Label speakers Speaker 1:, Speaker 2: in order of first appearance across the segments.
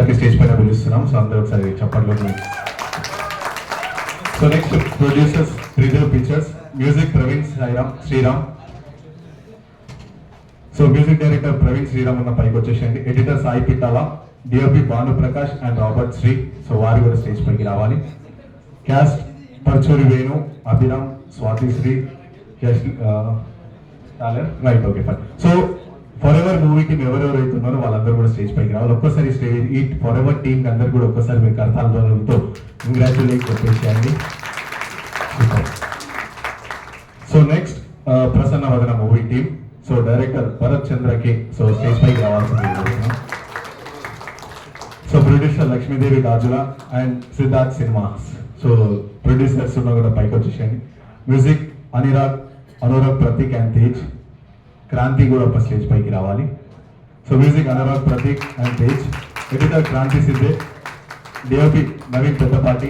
Speaker 1: Stage పైన పిలుస్తున్నాం. So అందరూ ఒకసారి చప్పట్లో. So next producers Sridev pictures, music Praveen Sriram. So music director Praveen Sriram ఉన్న పైకి వచ్చేసేయండి. Editor Sai Pittala, DOP Bhanuprakash and Robert Sri. So వారు కూడా స్టేజ్ పైకి రావాలి. Cast Parchuri Venu, Abhiram, Swathi Sri, right, okay fine. So forever movie team ఎవరెవరు అవుతున్నారో వాళ్ళందరూ కూడా స్టేజ్ పైకి రావాలి. ఒక్కసారి స్టేజ్ ఈ ఫర్ ఎవర్ టీమ్ అందరు కూడా ఒక్కసారి మీరు కర్తాల ధ్వనులతో కంగ్రాచులేట్ చెప్పేసేయండి. So next Prasanna Vadana movie team. So director Bharath చంద్రకి సో స్టేజ్ పైకి రావాల్సింది. So producer Lakshmidevi Rajula and Siddharth cinemas. So producers ఉన్న కూడా పైకి వచ్చేసేయండి. Music Anurag Prateek and Tej. క్రాంతి కూడా ఒక స్టేజ్ పైకి రావాలి. So music Anurag Prateek and Tej. Editor Kranthi సిద్ధే, డిఓపి నవీన్ పెద్దపాటి,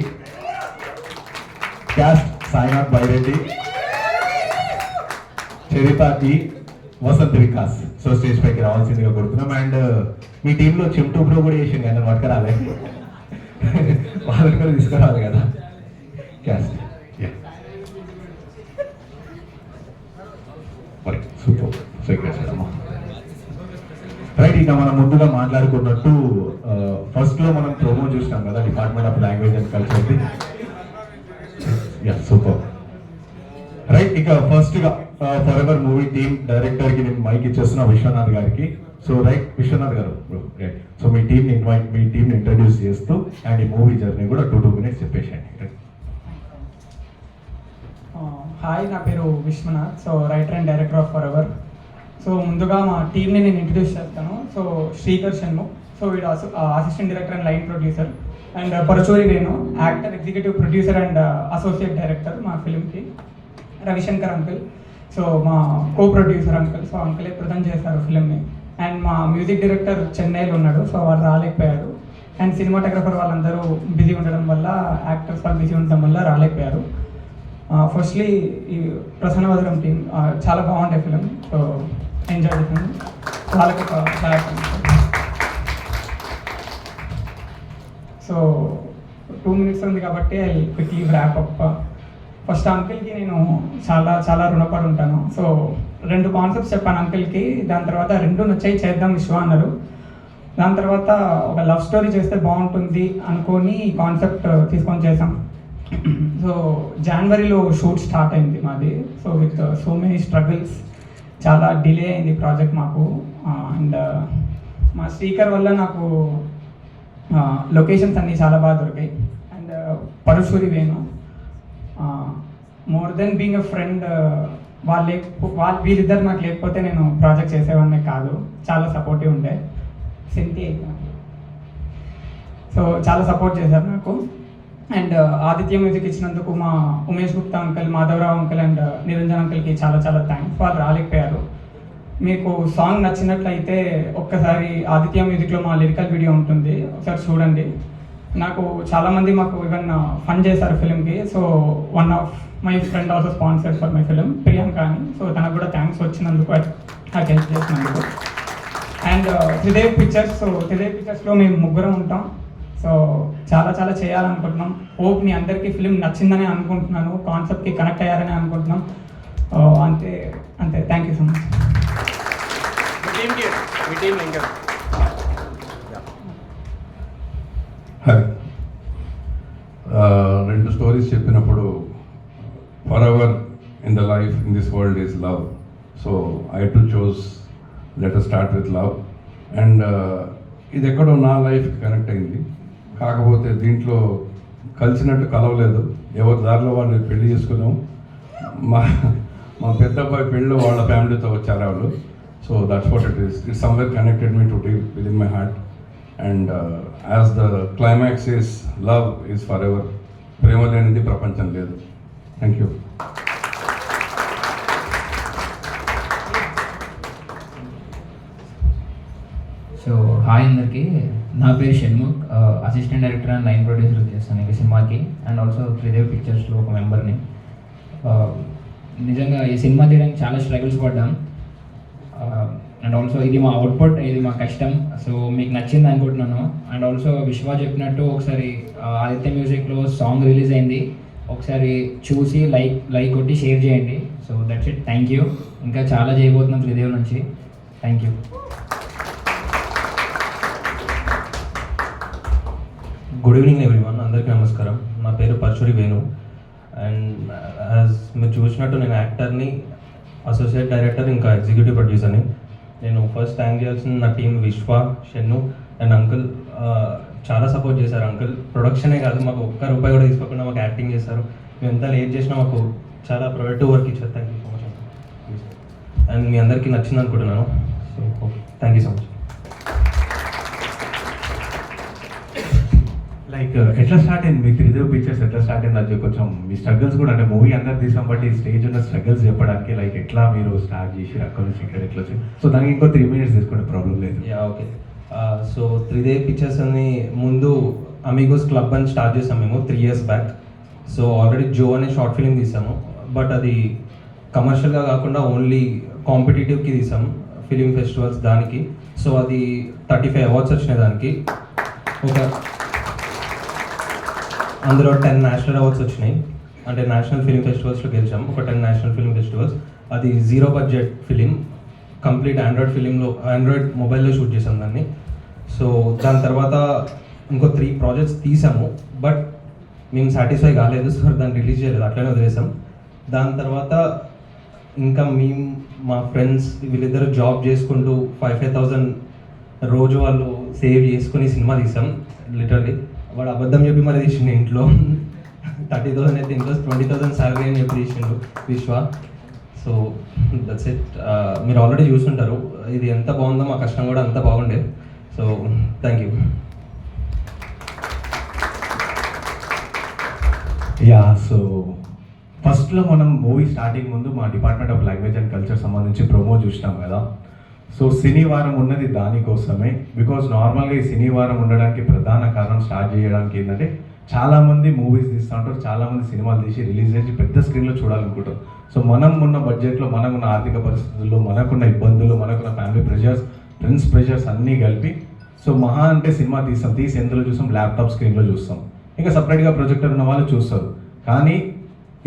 Speaker 1: క్యాస్ట్ సాయినాథ్ బైరెడ్డి, చరిత ఈ, వసంత్ వికాస్. సో స్టేజ్ పైకి రావాల్సిందిగా కోరుతున్నాం. అండ్ మీ టీంలో చిమ్టూ బ్రో కూడా చేసింది కానీ పట్టుకురాలే, వాళ్ళని కూడా తీసుకురావాలి కదా క్యాస్ట్. సూపర్. రైట్, ఇక మనం ముందుగా మాట్లాడుకున్నట్టు ఫస్ట్ లో మనం ప్రోమో చూసినాం కదా, department of language and culture. Super. Right, ఇక ఫస్ట్ గా for ever movie team director కి నేను మైక్ ఇచ్చేస్తున్నా విశ్వనాథ్ గారికి. సో రైట్, విశ్వనాథ్ గారు రైట్. సో మీ టీమ్ ఇంట్రడ్యూస్ చేస్తూ అండ్ ఈ మూవీ జర్నీ కూడా 2 minutes చెప్పేసేయండి.
Speaker 2: హాయ్, నా పేరు Vishwanath. So writer and director of forever. So ముందుగా మా టీమ్ని నేను ఇంట్రడ్యూస్ చేస్తాను. సో శ్రీకర్ షణ్ముఖ్, సో వీడు assistant director and line producer. And Paruchuri Venu actor, executive producer and associate director మా ఫిల్మ్కి. రవిశంకర్ అంకుల్, సో మా కో ప్రొడ్యూసర్ అంకుల్. సో అంకులే ప్రజెంట్ చేశారు ఫిల్మ్ని. అండ్ మా మ్యూజిక్ డైరెక్టర్ చెన్నైలో ఉన్నాడు, సో వాళ్ళు రాలేకపోయారు. అండ్ సినిమాటోగ్రఫర్ వాళ్ళందరూ బిజీ ఉండడం వల్ల, యాక్టర్స్ వాళ్ళు బిజీ ఉండడం వల్ల రాలేకపోయారు. ఫస్ట్లీ ఈ ప్రసన్న వదనం టీం చాలా బాగుంటాయి ఫిలిం. సో ఎంజాయ్ చేసాను. వాళ్ళకి ఒక క్లాస్. సో 2 minutes ఉంది కాబట్టి I quickly wrap up. First అంకిల్కి నేను చాలా చాలా రుణపడి ఉంటాను. సో 2 కాన్సెప్ట్స్ చెప్పాను అంకిల్కి. దాని తర్వాత 2 నచ్చాయి, చేద్దాం విశ్వ అన్నారు. దాని తర్వాత ఒక లవ్ స్టోరీ చేస్తే బాగుంటుంది అనుకొని కాన్సెప్ట్ తీసుకొని చేసాం. సో జనవరిలో షూట్ స్టార్ట్ అయింది మాది. So with so many struggles, చాలా డిలే అయింది ప్రాజెక్ట్ మాకు. అండ్ మా స్పీకర్ వల్ల నాకు లొకేషన్స్ అన్నీ చాలా బాగా దొరికాయి. And Parashuri Venu, more than being a friend, వీళ్ళిద్దరు నాకు లేకపోతే నేను ప్రాజెక్ట్ చేసేవాడిని కాదు. చాలా సపోర్టివ్ ఉండే. సింతి సో చాలా సపోర్ట్ చేశారు నాకు. అండ్ ఆదిత్య మ్యూజిక్ ఇచ్చినందుకు మా Umesh Gupta uncle, Madhavarao uncle and Niranjan అంకుల్కి చాలా చాలా థ్యాంక్స్. వాళ్ళు రాలేకపోయారు. మీకు సాంగ్ నచ్చినట్లయితే ఒక్కసారి ఆదిత్య మ్యూజిక్లో మా లిరికల్ వీడియో ఉంటుంది, ఒకసారి చూడండి. నాకు చాలామంది మాకు ఈవెన్ ఫండ్ చేశారు ఫిలింకి. So one of my friend also sponsored for my film, Priyanka అని. సో తనకు కూడా థ్యాంక్స్ వచ్చినందుకు, నాకు హెల్ప్ చేసినందుకు. And Tridev pictures. So Tridev పిక్చర్స్లో మేము 3 ఉంటాం. సో చాలా చాలా చేయాలనుకుంటున్నాం. హోప్ మీ అందరికీ ఫిలిం నచ్చిందని అనుకుంటున్నాను, కాన్సెప్ట్కి కనెక్ట్ అయ్యారని అనుకుంటున్నాం. అంతే అంతే. Thank you so much.
Speaker 3: Hi, 2 stories చెప్పినప్పుడు forever in the life in this world is love. So I to choose let us start with love. And ఇది ఎక్కడో నా లైఫ్కి కనెక్ట్ అయింది. కాకపోతే దీంట్లో కలిసినట్టు కలవలేదు, ఎవరి దారిలో వాడిని పెళ్లి చేసుకున్నాం. మా పెద్ద అబ్బాయి పెళ్ళిలో వాళ్ళ ఫ్యామిలీతో వచ్చారు వాళ్ళు. So that's what it is. It somewhere connected me to deep within my heart. And as the climax is love is forever. ప్రేమ లేనిది ప్రపంచం లేదు. Thank you.
Speaker 4: సో హాయ్ అందరికీ, నా పేరు Shanmukh, assistant director and line producer చేస్తాను ఈ సినిమాకి. అండ్ ఆల్సో త్రిదేవ్ పిక్చర్స్లో ఒక మెంబర్ని. నిజంగా ఈ సినిమా తీయడానికి చాలా స్ట్రగుల్స్ పడ్డాం. అండ్ ఆల్సో ఇది మా అవుట్పుట్, ఇది మా కష్టం. సో మీకు నచ్చింది అనుకుంటున్నాను. అండ్ ఆల్సో విశ్వ చెప్పినట్టు ఒకసారి ఆదిత్య మ్యూజిక్లో సాంగ్ రిలీజ్ అయింది, ఒకసారి చూసి లైక్ కొట్టి షేర్ చేయండి. So that's it, thank you. ఇంకా చాలా చేయబోతున్నాం త్రిదేవ్ నుంచి. Thank you.
Speaker 5: Good evening everyone, అందరికీ నమస్కారం. నా పేరు పరశురి వేణు అండ్ యాజ్ మీరు చూసినట్టు నేను యాక్టర్ని, అసోసియేట్ డైరెక్టర్, ఇంకా ఎగ్జిక్యూటివ్ ప్రొడ్యూసర్ని. నేను ఫస్ట్ థ్యాంక్ చేయాల్సిన నా టీం విశ్వ, షెన్ను అండ్ అంకుల్. చాలా సపోర్ట్ చేశారు అంకుల్. ప్రొడక్షనే కాదు, మాకు ఒక్క రూపాయి కూడా తీసుకోకుండా మాకు యాక్టింగ్ చేశారు. మేము ఎంత లేట్ చేసినా మాకు చాలా ప్రొడక్టివ్ వర్క్ ఇచ్చారు. Thank you so much and మీ అందరికీ నచ్చింది అనుకుంటున్నాను. So thank you so much.
Speaker 1: Like ఎట్లా స్టార్ట్ అయింది మీ త్రిదేవ్ పిక్చర్స్, ఎట్లా స్టార్ట్ అయింది అది కొంచెం మీ స్ట్రగుల్స్ కూడా, అంటే మూవీ అందరు తీసాం బట్ ఈ స్టేజ్ ఉన్న స్ట్రగుల్స్ చెప్పడానికి లైక్ ఎట్లా మీరు స్టార్ట్ చేసి అక్కడ నుంచి ఇక్కడ ఎట్లా వచ్చి. సో దానికి ఇంకో 3 minutes తీసుకుంటే ప్రాబ్లం లేదు.
Speaker 5: Yeah okay. So Tridev pictures అని ముందు అమిగోస్ క్లబ్ అని స్టార్ట్ చేసాం మేము 3 years బ్యాక్. సో ఆల్రెడీ జో అనే షార్ట్ ఫిలిం తీసాము, బట్ అది కమర్షియల్గా కాకుండా ఓన్లీ కాంపిటేటివ్కి తీసాము, ఫిలిం ఫెస్టివల్స్ దానికి. సో అది 35 awards వచ్చినాయి దానికి. ఒక అందులో 10 నేషనల్ అవార్డ్స్ వచ్చినాయి, అంటే నేషనల్ ఫిలిం ఫెస్టివల్స్లో గెలిచాం. ఒక 10 నేషనల్ ఫిలిం ఫెస్టివల్స్. అది 0 budget ఫిలిం, కంప్లీట్ ఆండ్రాయిడ్ మొబైల్లో షూట్ చేసాం దాన్ని. సో దాని తర్వాత ఇంకో 3 projects తీసాము, బట్ మేము సాటిస్ఫై కాలేదు, సో దాన్ని రిలీజ్ చేయలేదు, అట్లనే వదిలేసాం. దాని తర్వాత ఇంకా మేము మా ఫ్రెండ్స్ వీళ్ళిద్దరు జాబ్ చేసుకుంటూ 5,000 రోజు వాళ్ళు సేవ్ చేసుకుని సినిమా తీసాం. లిటరల్లీ వాడు అబద్ధం చెప్పి మరి తీసిండు ఇంట్లో. 30,000 అయితే ఇంట్లో 20,000 శాలరీ అని చెప్పి తీసిండు విశ్వ. So that's it. మీరు ఆల్రెడీ చూస్తుంటారు ఇది ఎంత బాగుందో, మా కష్టం కూడా అంత బాగుండే. So thank you.
Speaker 1: Yeah, so ఫస్ట్లో మనం మూవీ స్టార్టింగ్ ముందు మా department of language and culture సంబంధించి ప్రోమో చూసినాం కదా. సో సినీవారం ఉన్నది దానికోసమే. బికాజ్ నార్మల్గా ఈ సినీవారం ఉండడానికి ప్రధాన కారణం స్టార్ట్ చేయడానికి ఏంటంటే, చాలామంది మూవీస్ తీస్తూ ఉంటారు, చాలామంది సినిమాలు తీసి రిలీజ్ చేసి పెద్ద స్క్రీన్లో చూడాలనుకుంటారు. సో మనం ఉన్న బడ్జెట్లో, మనకున్న ఆర్థిక పరిస్థితుల్లో, మనకున్న ఇబ్బందులు, మనకున్న ఫ్యామిలీ ప్రెషర్స్, ఫ్రెండ్స్ ప్రెషర్స్ అన్నీ కలిపి సో మహా అంటే సినిమా తీసి ఎందులో చూస్తాం, ల్యాప్టాప్ స్క్రీన్లో చూస్తాం. ఇంకా సపరేట్గా ప్రొజెక్టర్ ఉన్న వాళ్ళు చూస్తారు. కానీ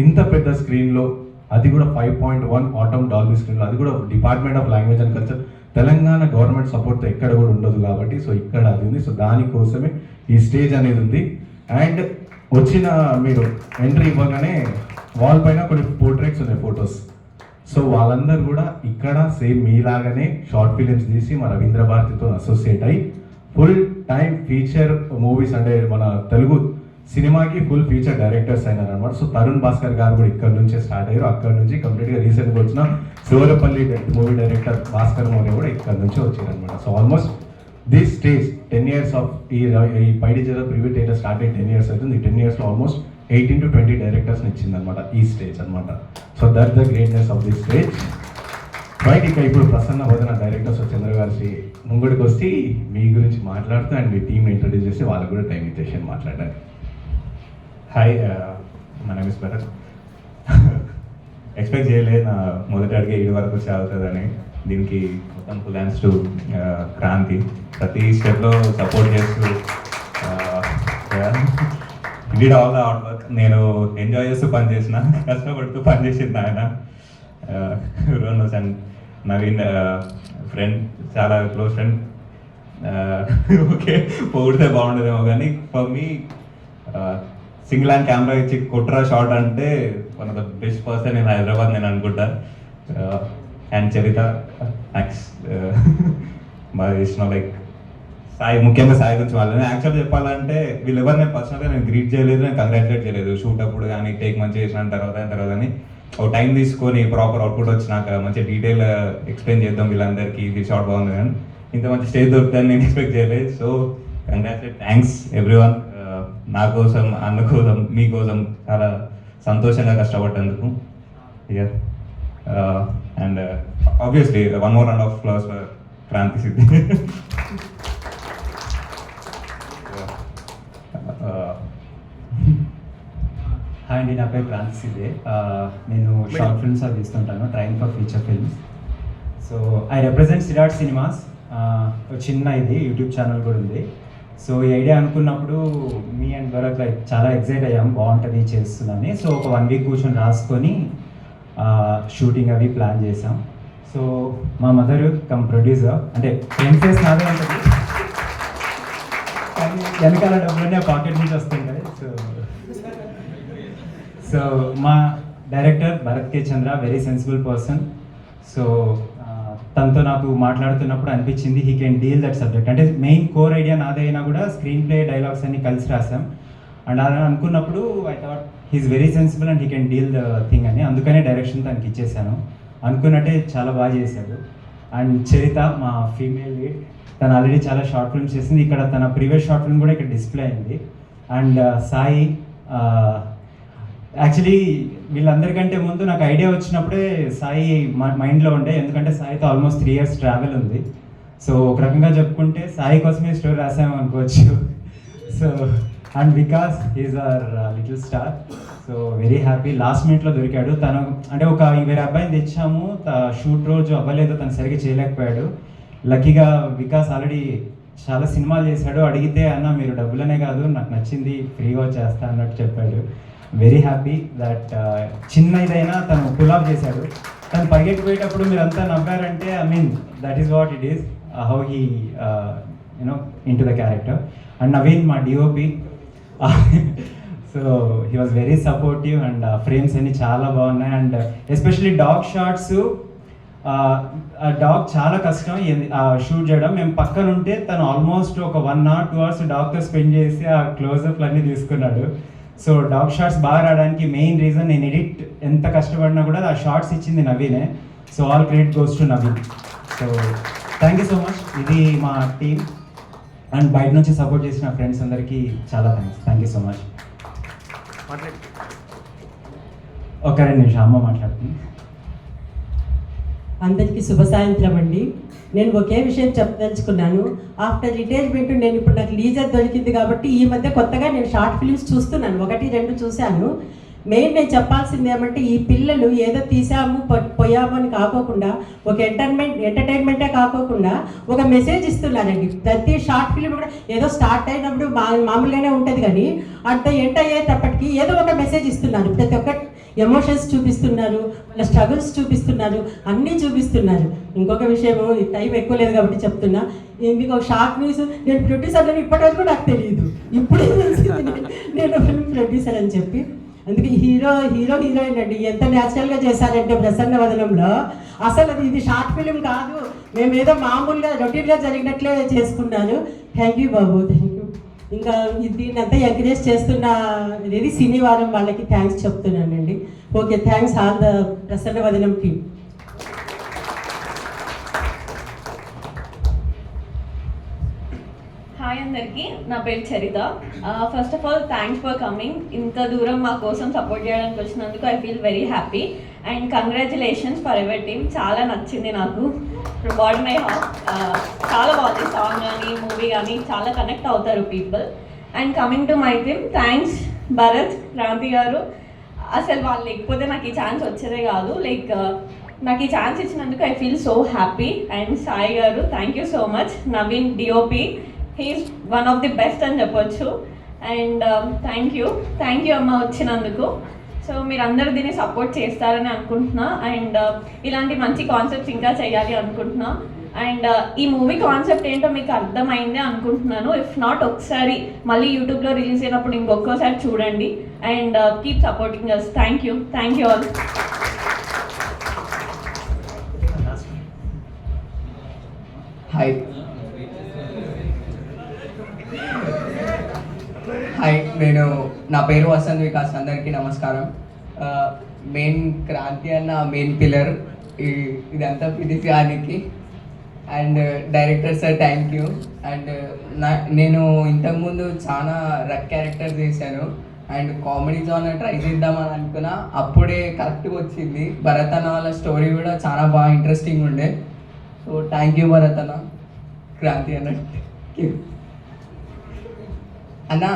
Speaker 1: ఇంత పెద్ద స్క్రీన్లో, అది కూడా 5.1 ఆటమ్ డాల్బీ స్క్రీన్లో, అది కూడా department of language and culture, Telangana government సపోర్ట్తో ఎక్కడ కూడా ఉండదు కాబట్టి, సో ఇక్కడ అది ఉంది. సో దానికోసమే ఈ స్టేజ్ అనేది ఉంది. అండ్ వచ్చిన మీరు ఎంట్రీ ఇవ్వగానే వాల్ పైన కొన్ని పోర్ట్రేట్స్ ఉన్నాయి, ఫొటోస్. సో వాళ్ళందరూ కూడా ఇక్కడ సేమ్ మీలాగానే షార్ట్ ఫిలిమ్స్ తీసి మన రవీంద్ర భారతితో అసోసియేట్ అయ్యి ఫుల్ టైం ఫీచర్ మూవీస్, అంటే మన తెలుగు సినిమాకి ఫుల్ ఫీచర్ డైరెక్టర్స్ అయినారు అనమాట. సో తరుణ్ భాస్కర్ గారు కూడా ఇక్కడ నుంచే స్టార్ట్ అయ్యారు. అక్కడ నుంచి కంప్లీట్గా రీసెంట్గా వచ్చిన శివరపల్లి మూవీ డైరెక్టర్ భాస్కర్ మౌర్య కూడా ఇక్కడ నుంచి వచ్చారు అనమాట. So almost this stage 10 years of ఈ పైడి జర ప్రివ్యూ థియేటర్ స్టార్ట్ అయ్యి 10 years అవుతుంది. ఈ 10 yearsలో ఆల్మోస్ట్ 18 to 20 డైరెక్టర్స్ని ఇచ్చిందనమాట ఈ స్టేజ్ అనమాట. So that the greatness of this stage. Right, ఇక ఇప్పుడు ప్రసన్న వదన డైరెక్టర్స్ చంద్ర గారి ముంగడికి వచ్చి మీ గురించి మాట్లాడుతూ అండ్ మీ టీమ్ని ఇంట్రడ్యూస్ చేసి వాళ్ళకు కూడా టైం ఇచ్చేసి మాట్లాడడానికి.
Speaker 6: Hi, my name is Bharat. Expect చేయలేదు నా మొదటి అడిగే 7 వరకు వచ్చి అవుతుందని. దీనికి మొత్తం ఫుల్ హ్యాండ్స్ టు క్రాంతి, ప్రతి స్టెప్లో సపోర్ట్ చేస్తూ did all the hard work. నేను ఎంజాయ్ చేస్తూ పని చేసిన, కష్టపడుతూ పని చేసింది ఆయన. రోనోస్ అండ్ నవీన్ ఫ్రెండ్, చాలా క్లోజ్ ఫ్రెండ్. ఓకే, పొగిడితే బాగుండేదేమో కానీ for me single hand camera ఇచ్చి కుట్రా షాట్ అంటే one of the best person in Hyderabad నేను అనుకుంటా. అండ్ చరిత థ్యాంక్స్, బాగా చేసిన. లైక్ సాయి, ముఖ్యంగా సాయి గురించి వాళ్ళని యాక్చువల్గా చెప్పాలంటే వీళ్ళెవరు నేను పర్సనల్గా నేను గ్రీట్ చేయలేదు, నేను కంగ్రాచులేట్ చేయలేదు. షూట్ అప్పుడు కానీ టేక్ మంచిగా చేసిన తర్వాత కానీ ఒక టైం తీసుకొని ప్రాపర్ అవుట్పుట్ వచ్చినాక మంచి డీటెయిల్ ఎక్స్ప్లెయిన్ చేద్దాం వీళ్ళందరికీ, ఇది షార్ట్ బాగుంది కానీ ఇంత మంచి స్టేజ్ దొరుకుతుందని నేను ఎక్స్పెక్ట్ చేయలేదు. So congratulate, thanks everyone. నా కోసం, అన్న కోసం, మీకోసం చాలా సంతోషంగా కష్టపడ్డందుకు. Year and obviously 1 more round of applause for Kranthi Siddhi.
Speaker 7: Hi అండి, నా పేరు క్రాంతి సిద్ధే. నేను షార్ట్ ఫిల్మ్స్ అవి తీస్తుంటాను, train for feature films. So I represent Sirat cinemas. ఒక చిన్న ఇది యూట్యూబ్ ఛానల్ కూడా ఉంది. సో ఈ ఐడియా అనుకున్నప్పుడు మీ అండ్ భరత్ లైక్ చాలా ఎక్సైట్ అయ్యాం, బాగుంటుంది చేస్తుందని. సో ఒక 1 వీక్ కూర్చొని రాసుకొని షూటింగ్ అవి ప్లాన్ చేసాం. సో మా మదర్ కమ్ ప్రొడ్యూసర్, అంటే ఫ్రెండ్ ఫేస్ నాదే ఉంటుంది కానీ వెనకాల డబ్బులన్నీ పాకెట్ నుంచి వస్తుంటాయి. సో మా డైరెక్టర్ భరత్ కే చంద్ర, వెరీ సెన్సిబుల్ పర్సన్. సో తనతో నాకు మాట్లాడుతున్నప్పుడు అనిపించింది he can deal that subject. అంటే మెయిన్ కోర్ ఐడియా నాదైనా కూడా స్క్రీన్ ప్లే డైలాగ్స్ అన్ని కలిసి రాసాం. అండ్ అలా అనుకున్నప్పుడు I thought he is very sensible and he can deal the thing అని, అందుకనే డైరెక్షన్ తనకి ఇచ్చేసాను. అనుకున్నట్టే చాలా బాగా చేశాడు. అండ్ చరిత మా ఫీమేల్ లీడ్, తను ఆల్రెడీ చాలా షార్ట్ ఫిల్మ్స్ చేసింది. ఇక్కడ తన ప్రీవియస్ షార్ట్ ఫిల్మ్ కూడా ఇక్కడ డిస్ప్లే అయింది. అండ్ సాయి, యాక్చువల్లీ వీళ్ళందరికంటే ముందు నాకు ఐడియా వచ్చినప్పుడే సాయి మైండ్లో ఉండే, ఎందుకంటే సాయితో ఆల్మోస్ట్ 3 years ట్రావెల్ ఉంది. సో ఒక రకంగా చెప్పుకుంటే సాయి కోసమే స్టోరీ రాసాము అనుకోవచ్చు. So and Vikas is our little star. So very happy, last మినిట్లో దొరికాడు తను. అంటే ఒక వేరే అబ్బాయిని తెచ్చాము, షూట్ రోజు అవ్వలేదు, తను సరిగ్గా చేయలేకపోయాడు. లక్కీగా వికాస్ ఆల్రెడీ చాలా సినిమాలు చేశాడు. అడిగితే అన్న మీరు డబ్బులనే కాదు నాకు నచ్చింది ఫ్రీగా చేస్తా అన్నట్టు చెప్పాడు. వెరీ హ్యాపీ దట్ చిన్న ఇదైనా తను పుల్ ఆఫ్ చేశాడు. తను పరిగెట్టిపోయేటప్పుడు మీరు అంతా నవ్వారంటే I mean that is what it is, how he you know into the character. And Naveen మా DOP, so he was very supportive. And frames అన్ని చాలా బాగున్నాయి. అండ్ ఎస్పెషలీ డాగ్ షాట్స్, ఆ డాగ్ చాలా కష్టం షూట్ చేయడం. మేము పక్కన ఉంటే తను ఆల్మోస్ట్ ఒక 1 or 2 hours డాగ్తో స్పెండ్ చేసి ఆ క్లోజప్లు అన్నీ తీసుకున్నాడు. సో డాగ్ షాట్స్ బాగా రావడానికి మెయిన్ రీజన్ నేను ఎడిట్ ఎంత కష్టపడినా కూడా ఆ షార్ట్స్ ఇచ్చింది నవీనే. So all credit goes to Naveen. So thank you so much. ఇది మా టీమ్ అండ్ బయట నుంచి సపోర్ట్ చేసిన ఫ్రెండ్స్ అందరికీ చాలా thanks. Thank you so much. ఒక 2 నిమిషం అమ్మ మాట్లాడుతుంది.
Speaker 8: అందరికీ శుభ సాయంత్రం అండి. నేను ఒకే విషయం చెప్పదలుచుకున్నాను. ఆఫ్టర్ రిటైర్మెంట్ నేను ఇప్పుడు నాకు లీజర్ దొరికింది కాబట్టి ఈ మధ్య కొత్తగా నేను షార్ట్ ఫిల్మ్స్ చూస్తున్నాను, 1-2 చూశాను. మెయిన్ నేను చెప్పాల్సింది ఏమంటే ఈ పిల్లలు ఏదో తీసాము పోయాము అని కాకోకుండా ఒక ఎంటర్టైన్మెంటే కాకోకుండా ఒక మెసేజ్ ఇస్తున్నారండి. ప్రతి షార్ట్ ఫిల్మ్ కూడా ఏదో స్టార్ట్ అయినప్పుడు మామూలుగానే ఉంటుంది కానీ అంత ఎండ్ అయ్యేటప్పటికి ఏదో ఒక మెసేజ్ ఇస్తున్నారు. ప్రతి ఒక్క ఎమోషన్స్ చూపిస్తున్నారు, వాళ్ళ స్ట్రగుల్స్ చూపిస్తున్నారు, అన్నీ చూపిస్తున్నారు. ఇంకొక విషయము, టైం ఎక్కువ లేదు కాబట్టి చెప్తున్నా, మీకు ఒక షార్ట్ న్యూస్, నేను ప్రొడ్యూసర్ అని ఇప్పటివరకు నాకు తెలియదు, ఇప్పుడే తెలిసింది నేను ఫిల్మ్ ప్రొడ్యూసర్ అని చెప్పి. అందుకే హీరోయిన్ అండి ఎంత న్యాచురల్గా చేశారంటే ప్రసన్న వదనంలో. అసలు ఇది షార్ట్ ఫిలిం కాదు, మేము ఏదో మామూలుగా రొటీన్గా జరిగినట్లే చేసుకున్నాను. Thank you Babu, thank you. ఇంకా దీన్ని అంతా ఎంకరేజ్ చేస్తున్న ఇది సినీవారం వాళ్ళకి థ్యాంక్స్ చెప్తున్నానండి. Okay, thanks all the Prasanna Vadanam team.
Speaker 9: Hi అందరికీ, నా పేరు Charitha. First of all thanks for coming. ఇంత దూరం మా కోసం సపోర్ట్ చేయడానికి వచ్చినందుకు I feel very happy. And congratulations forever team. చాలా నచ్చింది నాకు, బాడీ మై హార్ట్. చాలా బాగుంది సాంగ్ కానీ మూవీ కానీ, చాలా కనెక్ట్ అవుతారు people. And coming to my team, thanks Bharat, Kranti garu. అసలు వాళ్ళు లేకపోతే నాకు ఈ ఛాన్స్ వచ్చేదే కాదు. లైక్ నాకు ఈ ఛాన్స్ ఇచ్చినందుకు I feel so happy. And Sai గారు, thank you so much. Naveen DOP, he is one of the best అని చెప్పొచ్చు. అండ్ థ్యాంక్ యూ అమ్మ వచ్చినందుకు. సో మీరు అందరూ దీన్ని సపోర్ట్ చేస్తారని అనుకుంటున్నా. అండ్ ఇలాంటి మంచి కాన్సెప్ట్స్ ఇంకా చేయాలి అనుకుంటున్నా. అండ్ ఈ మూవీ కాన్సెప్ట్ ఏంటో మీకు అర్థమైందే అనుకుంటున్నాను. ఇఫ్ నాట్, ఒకసారి మళ్ళీ యూట్యూబ్లో రిలీజ్ అయినప్పుడు ఇంకొకసారి చూడండి. And keep supporting us. Thank you all.
Speaker 10: Hi, నా పేరు వసంత్ వికాస్. అందరికీ నమస్కారం. మెయిన్ క్రాంతి అన్న మెయిన్ పిల్లర్ ఇదంతా finish. And director sir thank you. And నేను ఇంతకుముందు చాలా రక్ క్యారెక్టర్ చేశాను అండ్ కామెడీ జోనర్ ట్రై చేద్దామని అనుకున్నా. అప్పుడే కరెక్ట్గా వచ్చింది. భరత్ అన్న వాళ్ళ స్టోరీ కూడా చాలా బాగా ఇంట్రెస్టింగ్ ఉండే. సో థ్యాంక్ యూ భరత్ అన్న, క్రాంతి అన్న. అన్న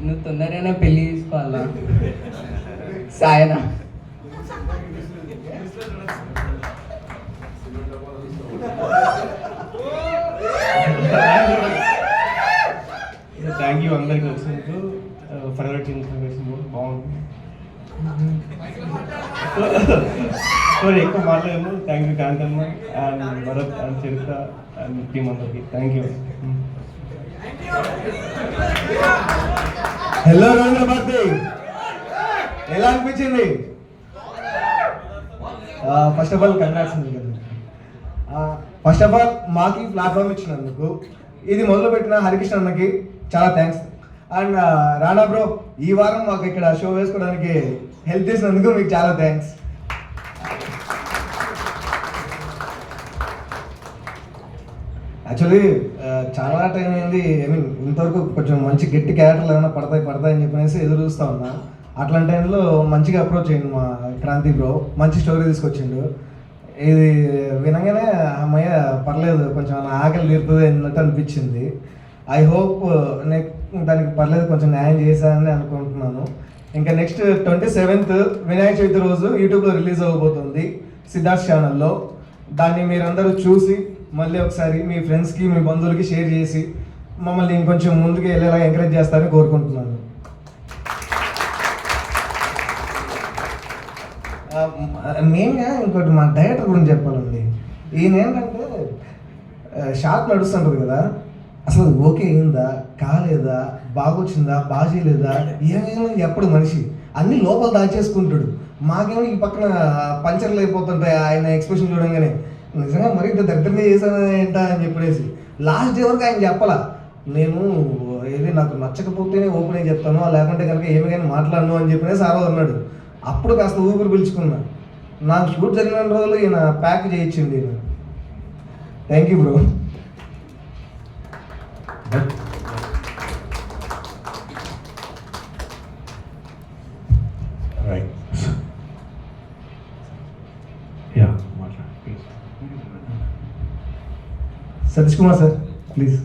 Speaker 10: నువ్వు తొందరగానే పెళ్ళి చేసుకోవాలా సాయనా?
Speaker 5: థ్యాంక్ యూ అందరికి వచ్చినందుకు. ఫర్దర్ టీమ్ బాగుంది. సో ఎక్కువ మాట్లాడాము. Thank you Kanthamma and Bharat and Charitra and team అందరికి thank you.
Speaker 1: Hello Ravindra Bharathi, ఎలా అనిపించింది?
Speaker 11: ఫస్ట్ ఆఫ్ ఆల్ కంగ్రాట్స్ అండి. ఫస్ట్ ఆఫ్ ఆల్ మాకు ప్లాట్ఫామ్ ఇచ్చినందుకు, ఇది మొదలుపెట్టిన హరికృష్ణ అన్నకి చాలా థ్యాంక్స్. అండ్ రానా బ్రో, ఈ వారం మాకు ఇక్కడ షో వేసుకోవడానికి హెల్ప్ చేసినందుకు మీకు చాలా థ్యాంక్స్. యాక్చువల్లీ చాలా టైం అయింది. ఐ మీన్ ఇంతవరకు కొంచెం మంచి గట్టి క్యారెక్టర్లు ఏమైనా పడతాయని చెప్పనేసి ఎదురు చూస్తూ ఉన్నా. అట్లాంటి టైంలో మంచిగా అప్రోచ్ అయ్యింది మా క్రాంతి బ్రో, మంచి స్టోరీ తీసుకొచ్చిండు. ఇది వినగానే అమ్మయ్య పర్లేదు, కొంచెం నా ఆకలి తీరుతుంది అన్నట్టు అనిపించింది. ఐ హోప్ దానికి పర్లేదు, కొంచెం న్యాయం చేశానని అనుకుంటున్నాను. ఇంకా నెక్స్ట్ 27th వినాయక చవితి రోజు యూట్యూబ్లో రిలీజ్ అవ్వబోతుంది సిద్ధార్థ్ ఛానల్లో. దాన్ని మీరందరూ చూసి మళ్ళీ ఒకసారి మీ ఫ్రెండ్స్కి మీ బంధువులకి షేర్ చేసి మమ్మల్ని ఇంకొంచెం ముందుకు వెళ్ళేలా ఎంకరేజ్ చేస్తారని కోరుకుంటున్నాను. మెయిన్గా ఇంకోటి మా డైరెక్టర్ గురించి చెప్పాలండి. ఈయన ఏంటంటే షార్ట్ నడుస్తుంటుంది కదా, అసలు ఓకే అయిందా కాలేదా, బాగొచ్చిందా బాగా చేయలేదా, ఏమైనా ఎప్పుడు మనిషి అన్ని లోపల దాచేసుకుంటాడు. మాకేమో ఈ పక్కన పంచర్లు అయిపోతుంటాయి ఆయన ఎక్స్ప్రెషన్ చూడంగానే, నిజంగా మరీ ఇంత దరిద్రంగా చేశాను ఏంటా అని చెప్పేసి లాస్ట్ డే వరకు ఆయన చెప్పాలా, నేను ఏది నాకు నచ్చకపోతేనే ఓపెన్ అయి చెప్తాను, లేకుంటే కనుక ఏమి కానీ మాట్లాడను అని చెప్పినేసి ఆ రోజు అన్నాడు. అప్పుడు కాస్త ఊపిరి పిలుచుకున్నా. నాకు షూట్ జరిగిన రోజులు ఈయన ప్యాక్ చేయించింది ఈయన. Thank you bro.
Speaker 1: Right, yeah మాట్లాడు please.
Speaker 11: Satish Kumar sir please.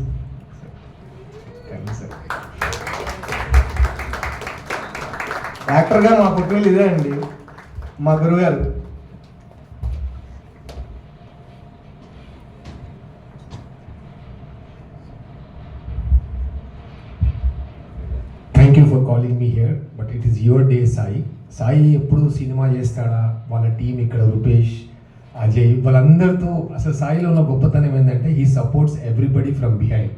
Speaker 11: యాక్టర్గా మా పుట్టినీళ్ళు ఇదే అండి, మా గురువు గారు.
Speaker 12: Thank you for calling me here, but it is your day Sai. Sai ఎప్పుడు సినిమా చేస్తాడా, వాళ్ళ టీం ఇక్కడ రూపేష్, అజయ్, వాళ్ళందరితో అసలు సాయిలో ఉన్న గొప్పతనం ఏంటంటే he supports everybody from behind.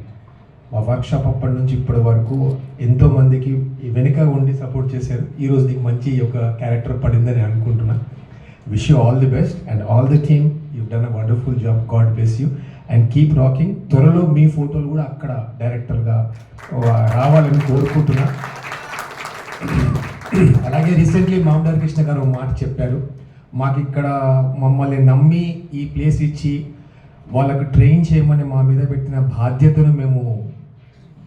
Speaker 12: మా వర్క్షాప్ అప్పటి నుంచి ఇప్పటి వరకు ఎంతోమందికి వెనుక ఉండి సపోర్ట్ చేశారు. ఈరోజు నీకు మంచి ఒక క్యారెక్టర్ పడిందని అనుకుంటున్నా. Wish you all the best and all the team, you done a wonderful job, God bless you and keep rocking. త్వరలో మీ ఫోటోలు కూడా అక్కడ డైరెక్టర్గా రావాలని కోరుకుంటున్నా. అలాగే రీసెంట్లీ మామదార్ కృష్ణ గారు ఒక మాట చెప్పారు, మాకు ఇక్కడ మమ్మల్ని నమ్మి ఈ ప్లేస్ ఇచ్చి వాళ్ళకు ట్రైన్ చేయమని మా మీద పెట్టిన బాధ్యతను మేము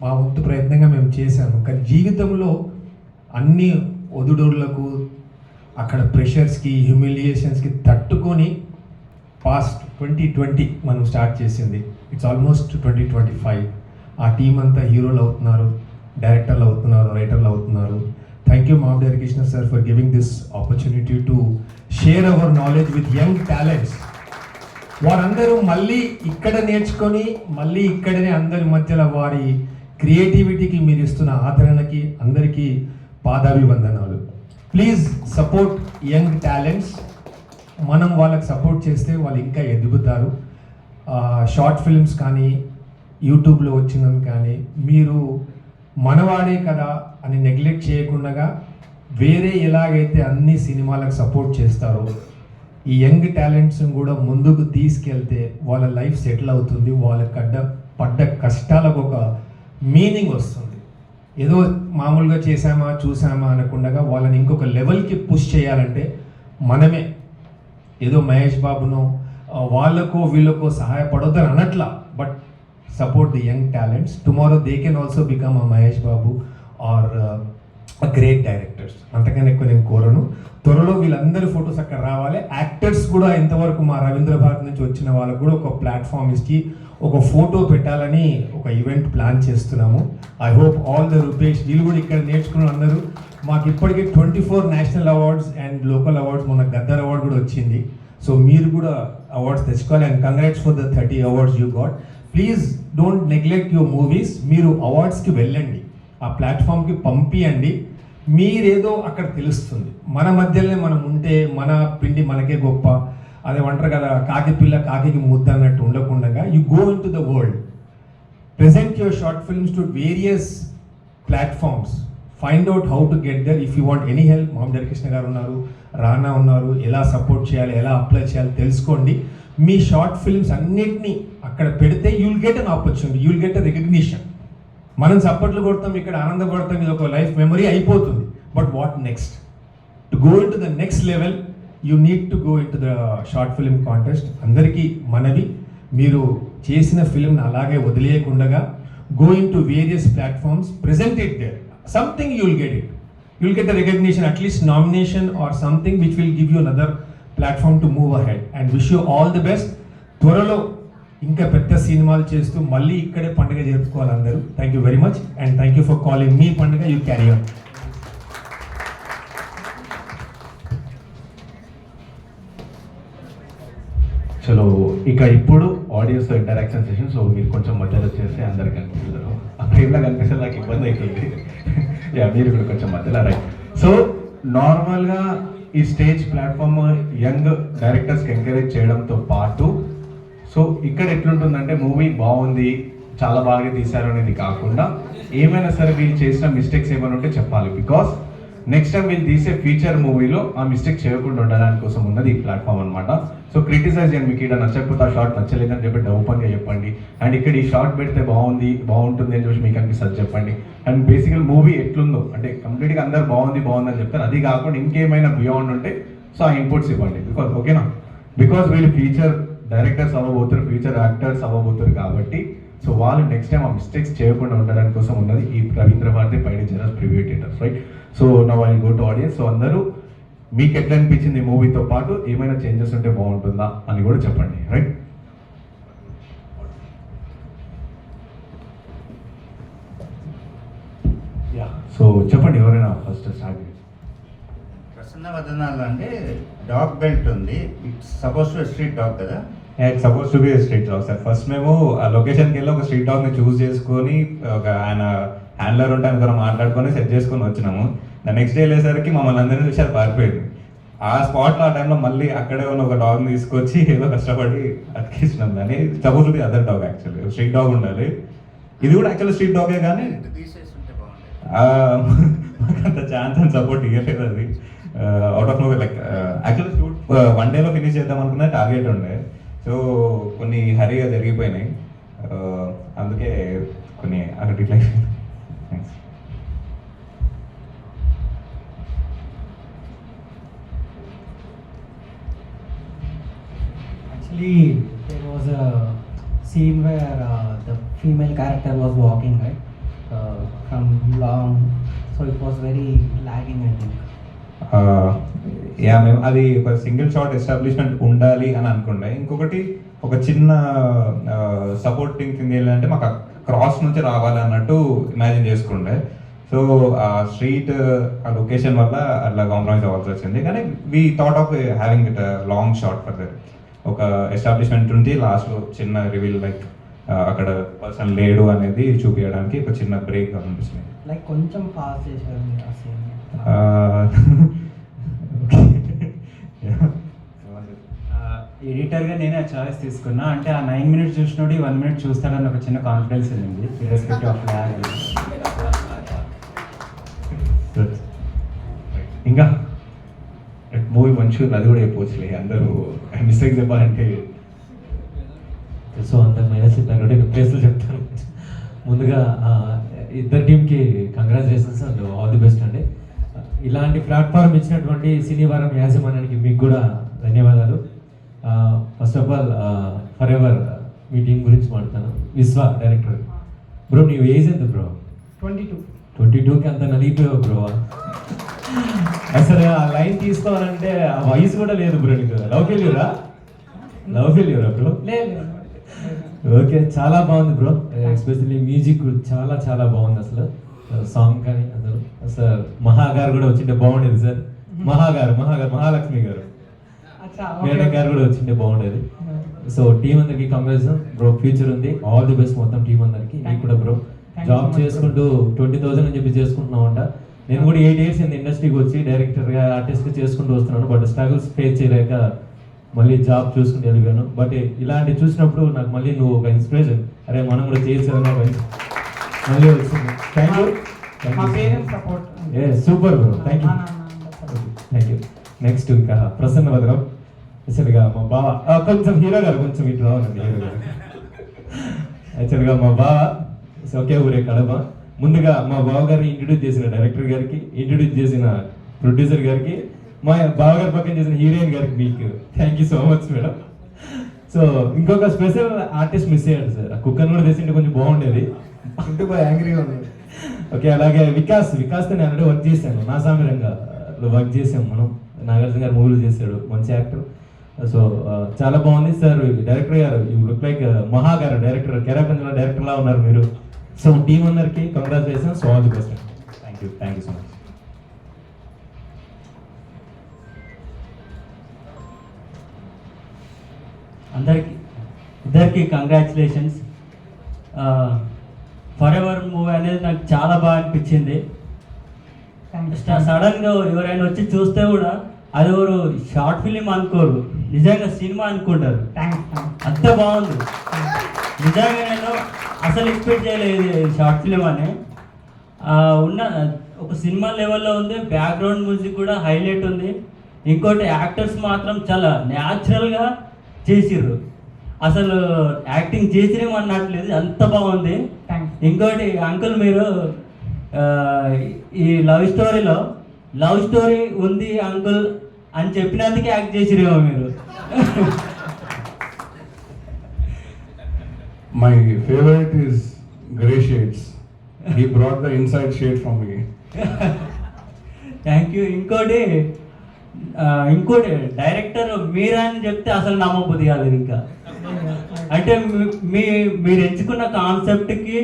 Speaker 12: మా వంతు ప్రయత్నంగా మేము చేశాము. కానీ జీవితంలో అన్ని ఒదుడోళ్లకు అక్కడ ప్రెషర్స్కి హ్యూమిలియేషన్స్కి తట్టుకొని పాస్ట్ 2020 మనం స్టార్ట్ చేసింది. It's almost 2025. ఆ టీం అంతా హీరోలు అవుతున్నారు, డైరెక్టర్లు అవుతున్నారు, రైటర్లు అవుతున్నారు. Thank you Mamadar Krishna sir for giving this opportunity to share our knowledge with young talents. వారందరూ మళ్ళీ ఇక్కడ నేర్చుకొని మళ్ళీ ఇక్కడనే అందరి మధ్యలో వారి క్రియేటివిటీకి మీరు ఇస్తున్న ఆదరణకి అందరికీ పాదాభివందనాలు. Please support young talents. మనం వాళ్ళకి సపోర్ట్ చేస్తే వాళ్ళు ఇంకా ఎదుగుతారు. షార్ట్ ఫిల్మ్స్ కానీ యూట్యూబ్లో వచ్చినవి కానీ మీరు మనవాడే కదా అని నెగ్లెక్ట్ చేయకుండా వేరే ఎలాగైతే అన్ని సినిమాలకు సపోర్ట్ చేస్తారో ఈ యంగ్ టాలెంట్స్ని కూడా ముందుకు తీసుకెళ్తే వాళ్ళ లైఫ్ సెటిల్ అవుతుంది. వాళ్ళ పడ్డ కష్టాలకు ఒక మీనింగ్ వస్తుంది. ఏదో మామూలుగా చేసామా చూసామా అనకుండా వాళ్ళని ఇంకొక లెవెల్కి పుష్ చేయాలంటే మనమే ఏదో మహేష్ బాబునో వాళ్ళకో వీళ్ళకో సహాయపడొద్దని అనట్లా, but support the young talents. Tomorrow they can also become a Mahesh Babu or great directors. అంతకన్నా ఎక్కువ నేను కోరను. త్వరలో వీళ్ళందరి ఫొటోస్ అక్కడ రావాలి. యాక్టర్స్ కూడా ఇంతవరకు మా రవీంద్ర భారత్ నుంచి వచ్చిన వాళ్ళకు కూడా ఒక ప్లాట్ఫామ్ ఇచ్చి ఒక ఫోటో పెట్టాలని ఒక ఈవెంట్ ప్లాన్ చేస్తున్నాము. I hope all the Rupesh వీళ్ళు కూడా ఇక్కడ నేర్చుకున్న అందరూ. మాకు ఇప్పటికీ 24 national awards and local awards, మొన్న గద్దర్ అవార్డు కూడా వచ్చింది. సో మీరు కూడా అవార్డ్స్ తెచ్చుకోవాలి. And congrats for the 30 awards you got. Please don't neglect your movies. మీరు అవార్డ్స్కి వెళ్ళండి. ఆ ప్లాట్ఫామ్కి పంపియండి. మీరేదో అక్కడ తెలుస్తుంది. మన మధ్యలోనే మనం ఉంటే మన పిండి మనకే గొప్ప, అదే అంటారు కదా, కాకి పిల్ల కాకి ముద్ద అన్నట్టు ఉండకుండా you go into the world, present your short films to various platforms, find out how to get there. If you want any help, Mamadari Krishna గారు ఉన్నారు, రానా ఉన్నారు, ఎలా సపోర్ట్ చేయాలి, ఎలా అప్లై చేయాలి తెలుసుకోండి. మీ షార్ట్ ఫిల్మ్స్ అన్నిటినీ అక్కడ పెడితే you'll get an opportunity, you'll get a recognition. మనం సపోర్ట్లు కొడతాం, ఇక్కడ ఆనందపడతాం, ఇది ఒక లైఫ్ మెమరీ అయిపోతుంది. But what next? To go into the next level you need to go into the short film contest. అందరికీ మనవి, మీరు చేసిన ఫిల్మ్ని అలాగే వదిలేయకుండా go into various platforms, present it there, something you will get it, you will get the recognition, at least nomination or something which will give you another platform to move ahead. And wish you all the best. త్వరలో ఇంకా పెద్ద సినిమాలు చేస్తూ మళ్ళీ ఇక్కడే పండుగ జరుపుకోవాలి అందరూ. Thank you very much and thank you for calling me పండుగ. You carry on.
Speaker 1: చలో ఇక ఇప్పుడు ఆడియన్స్ ఇంటరాక్షన్ సెషన్. సో మీరు కొంచెం మధ్యలో చేస్తే అందరికి కనిపిస్తారు. ఆ ఫ్రేమ్లో కనిపిస్తే నాకు ఇబ్బంది అవుతుంది. యా, మీరు కూడా కొంచెం మధ్యలో రైట్. సో నార్మల్గా ఈ స్టేజ్ ప్లాట్ఫామ్ యంగ్ డైరెక్టర్స్కి ఎంకరేజ్ చేయడంతో పాటు, సో ఇక్కడ ఎట్లుంటుందంటే మూవీ బాగుంది, చాలా బాగా తీశారు అనేది కాకుండా ఏమైనా సరే వీళ్ళు చేసిన మిస్టేక్స్ ఏమైనా ఉంటే చెప్పాలి. బికాస్ నెక్స్ట్ టైం వీళ్ళు తీసే ఫ్యూచర్ మూవీలో ఆ మిస్టేక్ చేయకుండా ఉండడానికి కోసం ఉన్నది ఈ ప్లాట్ఫామ్ అనమాట. సో క్రిటిసైజ్ చేయండి, మీకు ఇక్కడ నచ్చకపోతే ఆ షార్ట్ నచ్చలేదని చెప్పి ఓపెన్గా చెప్పండి. అండ్ ఇక్కడ ఈ షార్ట్ పెడితే బాగుంటుంది అని చెప్పి మీకు అనిపిస్తుంది చెప్పండి. అండ్ బేసికల్ మూవీ ఎట్లుందో అంటే కంప్లీట్గా అందరు బాగుందని చెప్తారు, అది కాకుండా ఇంకేమైనా బియాండ్ ఉంటే సో ఆ ఇన్పుట్స్ ఇవ్వండి. బికాస్ ఓకేనా, బికాస్ వీళ్ళు ఫ్యూచర్ డైరెక్టర్స్ అవ్వబోతారు, ఫ్యూచర్ యాక్టర్స్ అవ్వబోతారు కాబట్టి సో వాళ్ళు నెక్స్ట్ టైం ఆ మిస్టేక్స్ చేయకుండా ఉండడానికి కోసం ఉన్నది ఈ రవీంద్ర భారతి పైడి general preview theaters, right. So now I go to audience. So అందరూ మీకు ఎట్లా అనిపించింది మూవీతో పాటు ఏమైనా చేంజెస్ ఉంటే బాగుంటుందా అని కూడా చెప్పండి, రైట్. యా, సో చెప్పండి ఎవరైనా ఫస్ట్ స్టార్ట్.
Speaker 13: ప్రసన్న వదనాలు అంటే డాగ్ బెల్ట్ ఉంది, it's suppose to street dog కదా.
Speaker 6: It's suppose to be street dog sir. First మేము ఆ లొకేషన్కి వెళ్ళి ఒక స్ట్రీట్ డాగ్ని చూస్ చేసుకొని ఒక ఆయన హ్యాండ్లర్ ఉంటే ఆయన మాట్లాడుకొని సెట్ చేసుకొని వచ్చినాము. నెక్స్ట్ డే వెళ్ళేసరికి మమ్మల్ని అందరినీ చూసి అది పారిపోయింది. ఆ స్పాట్లో ఆ టైంలో మళ్ళీ అక్కడే ఉన్న ఒక డాగ్ని తీసుకొచ్చి ఏదో కష్టపడి అతికించినాం. దాన్ని suppose to B other dog, actually street dog ఉండాలి. ఇది కూడా యాక్చువల్లీ స్ట్రీట్ డాగే, కానీ మాకు అంత ఛాన్స్ అండ్ సపోర్ట్ ఇవ్వలేదు. అది out of no like actually shoot 1 డేలో ఫినిష్ చేద్దాం అనుకున్న టార్గెట్ ఉండే. సో కొన్ని హరీగా జరిగిపోయినాయి, అందుకే కొన్ని అక్కడ ఇట్లా. Thanks.
Speaker 14: Actually, there was a scene where the female character was walking, right, from long, so it was very lagging, I think.
Speaker 6: Yeah, మేము అది ఒక సింగిల్ షాట్ ఎస్టాబ్లిష్మెంట్ ఉండాలి అని అనుకుండే. ఇంకొకటి ఒక చిన్న సపోర్టింగ్ కింద వెళ్ళాలంటే మాకు క్రాస్ నుంచి రావాలి అన్నట్టు ఇమాజిన్ చేసుకుండే. సో ఆ స్ట్రీట్ ఆ లొకేషన్ వల్ల అట్లా కాంప్రమైజ్ అవ్వాల్సి వచ్చింది. కానీ we thought of having it long shot for that. ఒక ఎస్టాబ్లిష్మెంట్ ఉంటే లాస్ట్లో చిన్న రివీల్ లైక్ అక్కడ పర్సన్ లేడు అనేది చూపించడానికి ఒక చిన్న బ్రేక్ అనిపిస్తుంది.
Speaker 14: Like కొంచెం పాస్ చేశారు ఆ scene.
Speaker 7: ఎడిటర్గా నేనే ఆ చాయిస్ తీసుకున్నా. అంటే ఆ 9 minutes చూసినోడు 1 minute చూస్తాడని ఒక చిన్న కాన్ఫిడెన్స్ ఉంది, ఇర్రెస్పెక్టివ్ ఆఫ్ లాగ్.
Speaker 1: ఇంకా మూవీ మంచిగా అది కూడా చెప్పవచ్చులే, అందరూ మిస్టేక్ చెప్పాలంటే.
Speaker 15: సో అందరు మైనస్ చెప్పారు కాబట్టి ప్లేస్లో చెప్తాను. ముందుగా ఇద్దరు టీంకి congratulations and all the best అండి. ఇలాంటి ప్లాట్ఫామ్ ఇచ్చినటువంటి సినీ వారం యాజమాన్యానికి మీకు కూడా ధన్యవాదాలు. First of all for ever me team గురించి మాట్లాడతాను. విశ్వ డైరెక్టర్ బ్రో, నీ ఏజ్ ఎంత బ్రో?
Speaker 2: 22.
Speaker 15: 22కి అంత నలిగిపోయావు బ్రో. అసలు ఆ లైన్ తీసుకోవాలంటే ఆ వయసు కూడా లేదు బ్రో నీకు. లవ్ ఫెయిల్యూరా బ్రో?
Speaker 2: లేదు.
Speaker 15: ఓకే, చాలా బాగుంది బ్రో. ఎస్పెషల్లీ మ్యూజిక్ చాలా చాలా బాగుంది. అసలు సాంగ్ కానీ అసలు మహాగారు కూడా వచ్చింటే బాగుండేది సార్. మహాలక్ష్మి గారు, మేడం గారు కూడా వచ్చింటే బాగుండేది. సో టీం అందరికి కంగ్రాట్స్ బ్రో, ఫ్యూచర్ ఉంది. ఆల్ ది బెస్ట్ మొత్తం టీం అందరికి. మీకు కూడా bro
Speaker 2: Thank you
Speaker 15: job
Speaker 2: so much,
Speaker 15: చేసుకుంటూ 20,000 అని చెప్పి చేసుకుంటున్నామంట. నేను కూడా 8 years in ఇండస్ట్రీకి వచ్చి డైరెక్టర్గా ఆర్టిస్ట్గా చేసుకుంటూ వస్తున్నాను. బట్ స్ట్రగుల్స్ ఫేస్ చేయలేక మళ్ళీ జాబ్ చూసుకుంటూ వెళ్ళిపోయాను. బట్ ఇలాంటి చూసినప్పుడు నాకు మళ్ళీ నువ్వు ఒక ఇన్స్పిరేషన్, అరే మనం కూడా చేసేదన్నా మళ్ళీ వచ్చింది. Thank you.
Speaker 2: మా parents support.
Speaker 15: Super bro, thank you. Thank you. Next ఇంకా ప్రసన్న వదనం. యాక్చువల్గా మా బావ కొంచెం హీరో గారు కొంచెం ఇట్లా రావాలండి. హీరో గారు యాక్చువల్గా మా బావ ఒకే ఊరే కడప. ముందుగా మా బావ గారిని ఇంట్రడ్యూస్ చేసిన డైరెక్టర్ గారికి, ఇంట్రడ్యూస్ చేసిన ప్రొడ్యూసర్ గారికి, మా బావ గారి పక్కన చేసిన హీరోయిన్ గారికి మీకు thank you so much madam. So ఇంకొక స్పెషల్ ఆర్టిస్ట్ మిస్ అయ్యాడు సార్. ఆ కుక్కర్ కూడా తెచ్చింటే కొంచెం బాగుండేది.
Speaker 11: యాంగ్రీగా ఉంది.
Speaker 15: ఓకే, అలాగే వికాస్తో నేను ఆల్రెడీ వర్క్ చేశాను. నా సామిరంగా వర్క్ చేసాం మనం. నాగార్జున గారు మూవీలు చేశాడు, మంచి యాక్టర్. సో చాలా బాగుంది సార్. డైరెక్టర్ గారు యూ లుక్ లైక్ మహా గారు డైరెక్టర్, కెరాపంజలో డైరెక్టర్ లా ఉన్నారు మీరు. సో టీం అందరికి congratulations, all the best.
Speaker 6: Thank you so much.
Speaker 14: ఇద్దరికి కంగ్రాచులేషన్స్. ఫర్ ఎవర్ మూవీ అనేది నాకు చాలా బాగా అనిపించింది. సడన్గా ఎవరైనా వచ్చి చూస్తే కూడా అది ఎవరు షార్ట్ ఫిలిం అనుకోరు, నిజంగా సినిమా అనుకుంటారు. అంత బాగుంది. నిజంగా నేను అసలు ఎక్స్పెక్ట్ చేయలేదు షార్ట్ ఫిలిం అని. ఉన్న ఒక సినిమా లెవెల్లో ఉంది. బ్యాక్గ్రౌండ్ మ్యూజిక్ కూడా హైలైట్ ఉంది. ఇంకోటి యాక్టర్స్ మాత్రం చాలా న్యాచురల్గా చేసిర్రు. అసలు యాక్టింగ్ చేసిరేమో అన్నట్లేదు, అంత బాగుంది. ఇంకోటి అంకుల్, మీరు ఈ లవ్ స్టోరీ ఉంది అంకుల్ అని చెప్పినందుకే యాక్ట్ చేసిరేమో మీరు.
Speaker 3: My favorite is grey shades. He brought the inside shade from me.
Speaker 14: Thank you. ఇంకోటి డైరెక్టర్ మీరా అని చెప్తే అసలు నమ్మబుద్ధి కాలేదు. ఇంకా అంటే మీరు ఎంచుకున్న కాన్సెప్ట్కి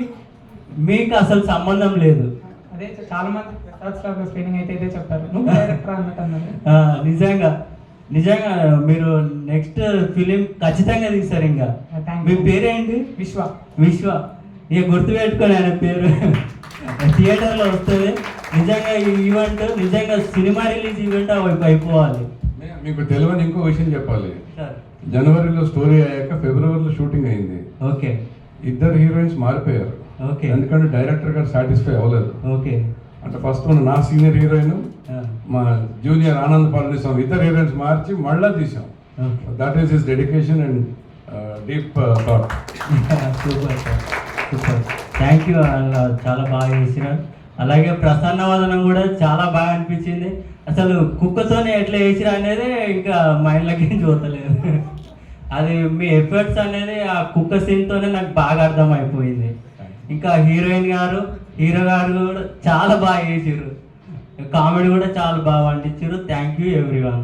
Speaker 14: మీకు అసలు సంబంధం లేదు.
Speaker 2: అదే చాలా మంది స్క్రీనింగ్ అయితే ఇదే చెప్పారు, నువ్వు డైరెక్టర్ అన్నట్టు అన్నారు.
Speaker 14: నిజంగా మీరు నెక్స్ట్ ఫిలిం ఖచ్చితంగా తీస్తారు. ఇంకా మీ పేరేంటి? విశ్వ. ఇక గుర్తుపెట్టుకోండి ఆయన పేరు. థియేటర్లో వస్తుంది. నిజంగా ఈ ఈవెంట్ నిజంగా సినిమా రిలీజ్ ఈవెంట్ అయిపోవాలి.
Speaker 3: మీకు తెలియని ఇంకో విషయం చెప్పాలి. జనవరిలో స్టోరీ అయ్యాక ఫిబ్రవరిలో షూటింగ్ అయింది.
Speaker 14: ఓకే.
Speaker 3: ఇద్దరు హీరోయిన్స్ మారిపోయారు.
Speaker 14: ఓకే.
Speaker 3: ఎందుకంటే డైరెక్టర్ గారు సాటిస్ఫై అవ్వలేదు.
Speaker 14: ఓకే.
Speaker 3: అంటే ఫస్ట్ నా సీనియర్ హీరోయిన్, మా జూనియర్ ఆనంద్ పళనిస్వామి, ఇద్దరు హీరోయిన్స్ మార్చి మళ్ళా తీసాం. That is his dedication and deep thought.
Speaker 14: Super super, thank you. చాలా బాగా చేసినారు. అలాగే ప్రసన్న వదనం కూడా చాలా బాగా అనిపించింది. అసలు కుక్కతోనే ఎట్లా చేసిరా అనేది ఇంకా మైండ్లోకి చూడలేదు. అది మీ ఎఫర్ట్స్ అనేది ఆ కుక్క సీన్తోనే నాకు బాగా అర్థమైపోయింది. ఇంకా హీరో గారు కూడా చాలా బాగా చేసారు. కామెడీ కూడా చాలా బాగా పండించారు. Thank you everyone.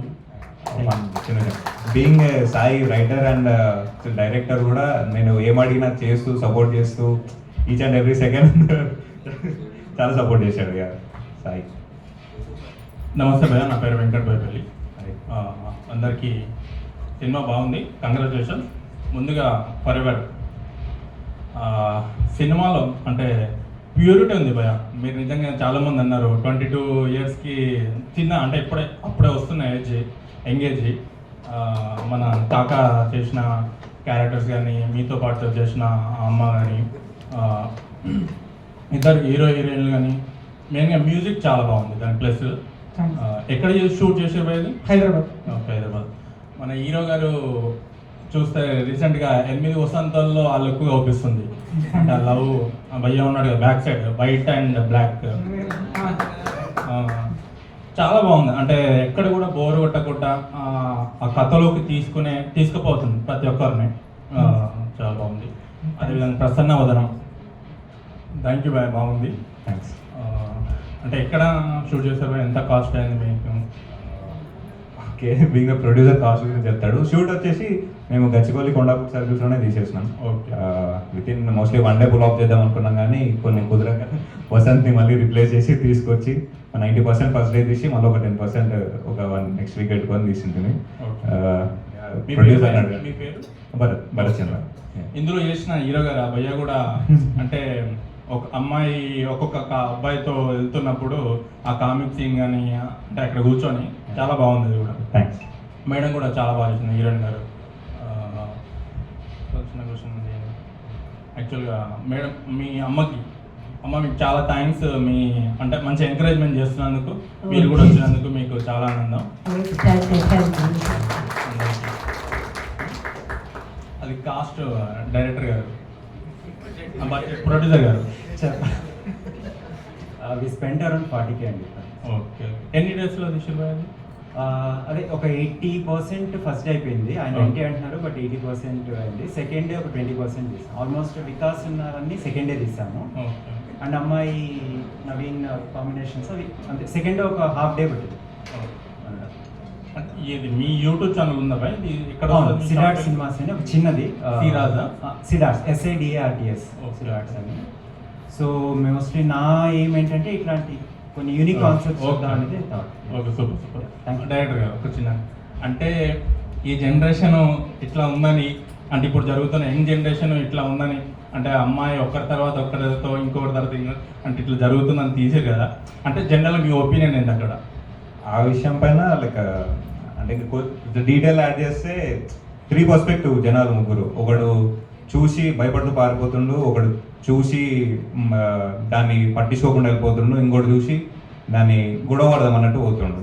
Speaker 6: Being Sai writer and director కూడా నేను ఏమడిగినా చేస్తూ సపోర్ట్ చేస్తూ ఈచ్ అండ్ ఎవ్రీ సెకండ్ చాలా సపోర్ట్ చేశాడు సాయి.
Speaker 16: నమస్తే భయ్య, నా పేరు వెంకట్ బైపల్లి. అందరికీ సినిమా బాగుంది, కంగ్రాచులేషన్స్. ముందుగా ఫర్ ఎవర్ సినిమాలో అంటే ప్యూరిటీ ఉంది భయ్య. మీరు నిజంగా చాలామంది అన్నారు 22 yearsకి చిన్న అంటే అప్పుడే వస్తున్న యంగేజ్. మన కాకా చేసిన క్యారెక్టర్స్ కానీ, మీతో పాటు చేసిన అమ్మ కానీ, ఇద్దరు హీరోయిన్లు కానీ, మెయిన్గా మ్యూజిక్ చాలా బాగుంది. దాని ప్లస్ ఎక్కడ షూట్ చేసారు భయ్య? హైదరాబాద్. మన హీరో గారు చూస్తే రీసెంట్గా 8 వసంతాల్లో ఆ లుక్ అవుపిస్తుంది. అంటే లవ్ భయ్య ఉన్నాడు కదా back side, white and black, చాలా బాగుంది. అంటే ఎక్కడ కూడా బోర్ కొట్టకుండా ఆ కథలోకి తీసుకుపోతుంది ప్రతి ఒక్కరిని. చాలా బాగుంది. అదేవిధంగా ప్రసన్న వదనం, థ్యాంక్ యూ బాయ్, బాగుంది.
Speaker 6: థ్యాంక్స్.
Speaker 16: అంటే ఎక్కడ షూట్ చేశారు, ఎంత కాస్ట్ అయింది మీకు?
Speaker 6: ఓకే, బీయింగ్ ప్రొడ్యూసర్ కాస్ట్ గురించి చెప్తాడు. షూట్ వచ్చేసి మేము గచ్చిపల్లి కొండాపూర్ సర్కిల్స్లోనే తీసేసినాం. Within mostly 1 day pull off చేద్దాం అనుకున్నాం, కానీ కొన్ని కుదరక వసంత్ని మళ్ళీ రిప్లేస్ చేసి తీసుకొచ్చి 90% ఫస్ట్ డే తీసి మళ్ళీ ఒక 10% ఒక నెక్స్ట్ వీక్ పెట్టుకొని తీసింది. ప్రొడ్యూసర్ అన్నాడు.
Speaker 16: మీ పేరు?
Speaker 6: భరత్ చంద్ర.
Speaker 16: ఇందులో చేసిన హీరో గారు భయ్య కూడా అంటే ఒక అమ్మాయి ఒక్కొక్క అబ్బాయితో వెళ్తున్నప్పుడు ఆ కామిక్ సీన్ కానీ అంటే అక్కడ కూర్చొని చాలా బాగుంది అది కూడా.
Speaker 6: థ్యాంక్స్.
Speaker 16: మేడం కూడా చాలా బాగా చేసింది హీరోయిన్ గారు. వచ్చిన క్వశ్చన్ ఉంది యాక్చువల్గా మేడం మీ అమ్మ మీకు చాలా థ్యాంక్స్. మీ అంటే మంచి ఎంకరేజ్మెంట్ చేస్తున్నందుకు, మీరు కూడా వచ్చినందుకు మీకు చాలా ఆనందం. అది కాస్ట్ డైరెక్టర్ గారు, ప్రొడ్యూసర్ గారు.
Speaker 7: వి స్పెండ్ అరౌండ్ 40K అండి.
Speaker 16: ఓకే, ఎన్ని డేస్లో తీసిపోయారు?
Speaker 7: అదే ఒక 80% ఫస్ట్ అయిపోయింది. ఆయన 90 అంటున్నారు, బట్ 80% అయింది. సెకండ్ డే ఒక 20% తీసాం. ఆల్మోస్ట్ వికాస్ ఉన్నారని సెకండ్ డే తీసాము. అండ్ అమ్మాయి నవీన్ కాంబినేషన్స్ అవి అంతే. సెకండ్ డే ఒక హాఫ్ డే పట్టింది.
Speaker 16: ఇది మీ యూట్యూబ్ ఛానల్ ఉందా భయ్? ఇక్కడ
Speaker 7: సిడార్ట్ సినిమాస్ అని ఒక చిన్నది. సిడార్ట్స్ SIDARTS సిడార్ట్స్ అని. సో మోస్ట్లీ నా ఎయిమ్ ఏంటంటే ఇట్లాంటి కొన్ని యూనిక్ కాన్సెప్ట్స్ అనేది.
Speaker 16: Okay, super super. డైరెక్టర్ గారు ఒక చిన్న అంటే ఈ జనరేషన్ ఇట్లా ఉందని, అంటే ఇప్పుడు జరుగుతున్న యంగ్ జనరేషన్ ఇట్లా ఉందని, అంటే అమ్మాయి ఒక్కరి తర్వాత ఒక్కరితో ఇంకొకరి తర్వాత అంటే ఇట్లా జరుగుతుందని తీసారు కదా, అంటే జనరల్ మీ ఒపీనియన్ ఏంటి అక్కడ
Speaker 6: ఆ విషయం పైన లైక్ అంటే డీటెయిల్ యాడ్ చేస్తే 3 పర్స్పెక్టివ్ జనాలు ముగ్గురు. ఒకడు చూసి భయపడుతూ పారిపోతుండు, ఒకడు చూసి దాన్ని పట్టించుకోకుండా వెళ్ళిపోతుండు, ఇంకోటి చూసి దాన్ని గొడవ పడదాం అన్నట్టు పోతుండు.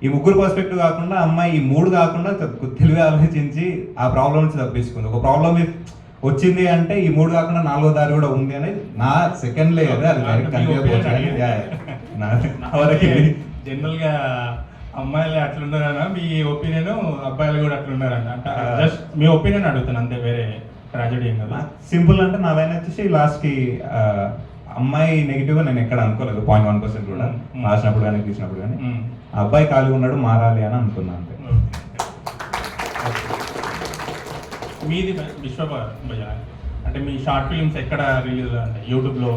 Speaker 6: ఈ ముగ్గురు పర్స్పెక్టివ్ కాకుండా అమ్మాయి ఈ 3 కాకుండా తెలివి ఆలోచించి ఆ ప్రాబ్లం నుంచి తప్పించుకుంది. ఒక ప్రాబ్లం వచ్చింది అంటే ఈ 3 కాకుండా 4వ దారి కూడా ఉంది అనేది నా సెకండ్ లేయర్. అది
Speaker 16: జనరల్గా అమ్మాయిలు అట్లున్నారన్నా మీ ఒపీనియన్, అబ్బాయిలు కూడా అట్లున్నారన్న? అంటే జస్ట్ మీ ఒపీనియన్ అడుగుతాను అంతే, వేరే ట్రాజెడీ ఏం కదా.
Speaker 6: సింపుల్ అంటే నా లైన్ వచ్చేసి లాస్ట్కి అమ్మాయి నెగిటివ్గా నేను ఎక్కడ అనుకోలేదు. 0.1% కూడా రాసినప్పుడు కానీ తీసినప్పుడు కానీ అబ్బాయి ఖాళీ ఉన్నాడు మారాలి అని అనుకున్నాను అంతే.
Speaker 16: మీది విశ్వభయ అంటే మీ షార్ట్ ఫిల్మ్స్ ఎక్కడ రిలీజ్ అంటే యూట్యూబ్లో?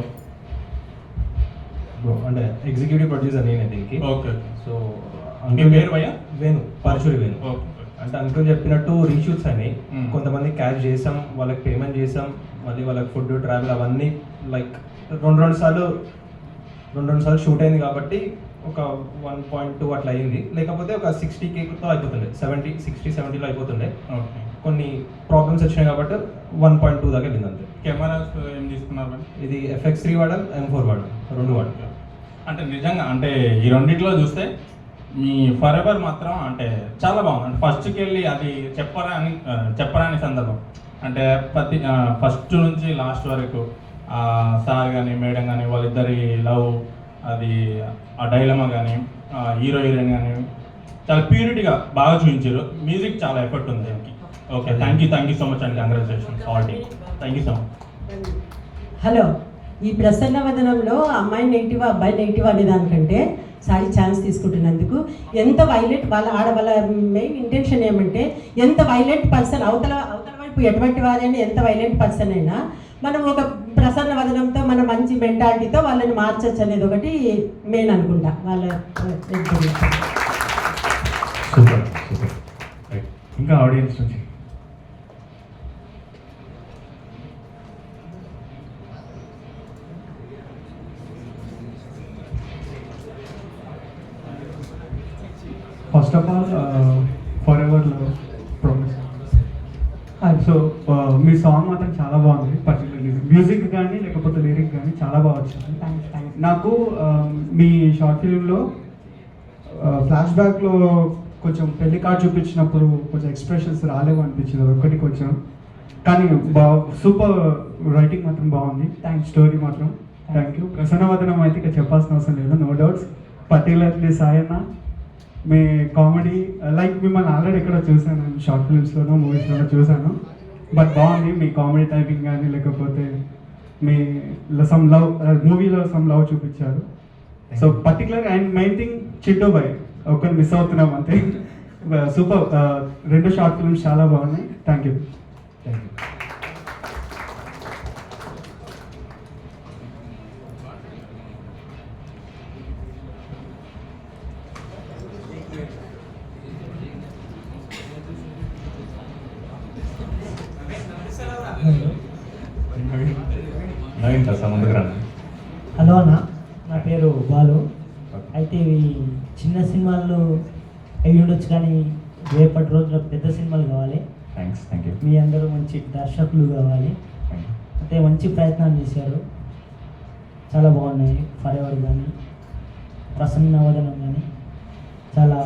Speaker 5: అంటే ఎగ్జిక్యూటివ్ ప్రొడ్యూసర్ నేనే దీనికి.
Speaker 16: ఓకే.
Speaker 5: సో
Speaker 16: మీ పేరు భయ్యా?
Speaker 5: వేణు, పరశురి వేణు.
Speaker 16: ఓకే.
Speaker 5: అంటే అంకుల్ చెప్పినట్టు రీషూట్స్ అని కొంతమంది క్యాష్ చేసాం, వాళ్ళకి పేమెంట్ చేసాం, మళ్ళీ వాళ్ళకి ఫుడ్ ట్రావెల్ అవన్నీ లైక్ రెండు సార్లు షూట్ అయింది కాబట్టి ఒక 1.2 అట్లా అయింది. లేకపోతే ఒక 60Kతో అయిపోతుండే, 60-70లో అయిపోతుండే. కొన్ని ప్రాబ్లమ్స్ వచ్చినాయి కాబట్టి 1.2 దాకా వెళ్ళింది అంతే.
Speaker 16: కెమెరాస్ ఏం తీసుకున్నారు?
Speaker 5: ఇది FX3 వాడాం, M4 వాడాం, 2 వాడాం.
Speaker 16: అంటే నిజంగా అంటే ఈ రెండిట్లో చూస్తే మీ ఫరెవర్ మాత్రం అంటే చాలా బాగుంది. అంటే ఫస్ట్కి వెళ్ళి అది చెప్పరాని సందర్భం, అంటే ఫస్ట్ నుంచి లాస్ట్ వరకు సార్ కానీ మేడం కానీ వాళ్ళిద్దరి లవ్, అది ఆ డైలమా కానీ హీరో హీరోయిన్ కానీ చాలా ప్యూరిటీగా బాగా చూపించారు. మ్యూజిక్ చాలా ఎఫర్ట్ ఉంది దానికి. Okay, thank you so much అండి. Congratulations all team. Thank you so much.
Speaker 8: Hello, ఈ ప్రసన్న వదనంలో అమ్మాయి నెగిటివ్ అబ్బాయి నెగిటివ్ అనే దానికంటే సాయి ఛాన్స్ తీసుకుంటున్నందుకు ఎంత వైలెంట్ వాళ్ళ మెయిన్ ఇంటెన్షన్ ఏమంటే ఎంత వైలెంట్ పర్సన్ అవతల వైపు ఎటువంటి వారైనా ఎంత వైలెంట్ పర్సన్ అయినా మనం ఒక ప్రసన్న వదనంతో మన మంచి మెంటాలిటీతో వాళ్ళని మార్చచ్చు అనేది ఒకటి మెయిన్ అనుకుంటా వాళ్ళ.
Speaker 1: Super super. ఇంకా ఆడియన్స్ నుంచి
Speaker 17: first of all for ever love promise. So me song మాత్రం చాలా బాగుంది, పర్టికులర్లీ మ్యూజిక్ కానీ లేకపోతే లిరిక్ కానీ చాలా బాగా వచ్చింది. నాకు మీ షార్ట్ ఫిల్మ్లో ఫ్లాష్ బ్యాక్లో కొంచెం పెళ్లి కార్డ్ చూపించినప్పుడు కొంచెం ఎక్స్ప్రెషన్స్ రాలేవు అనిపించింది ఒక్కటి కొంచెం, కానీ సూపర్ రైటింగ్ మాత్రం బాగుంది. స్టోరీ మాత్రం థ్యాంక్ యూ. ప్రసన్నవదనం అయితే ఇక చెప్పాల్సిన అవసరం లేదు, నో డౌట్స్. పర్టికులర్లీ సాయన్న మీ కామెడీ, లైక్ మిమ్మల్ని ఆల్రెడీ ఎక్కడో చూసాను, షార్ట్ ఫిల్మ్స్లోనో మూవీస్లోనో చూసాను, బట్ బాగుంది మీ కామెడీ టైపింగ్ కానీ లేకపోతే మీ సమ్ లవ్ మూవీలో సమ్ లవ్ చూపించారు. So particular and main thing Chittu boy ఒకరిని మిస్ అవుతున్నాం అంతే. సూపర్, 2 షార్ట్ ఫిల్మ్స్ చాలా బాగున్నాయి. Thank you.
Speaker 6: నవీన్ కాస్త ముందుకు రండి.
Speaker 18: నా పేరు బాలు. అయితే ఇవి చిన్న సినిమాల్లో అవి ఉండొచ్చు, కానీ రేపటి రోజున పెద్ద సినిమాలు కావాలి.
Speaker 6: Thank you.
Speaker 18: మీ అందరూ మంచి దర్శకులు కావాలి. అంటే మంచి ప్రయత్నాలు చేశారు, చాలా బాగున్నాయి. ఫర్ ఎవర్ కానీ ప్రసన్న వదనం కానీ చాలా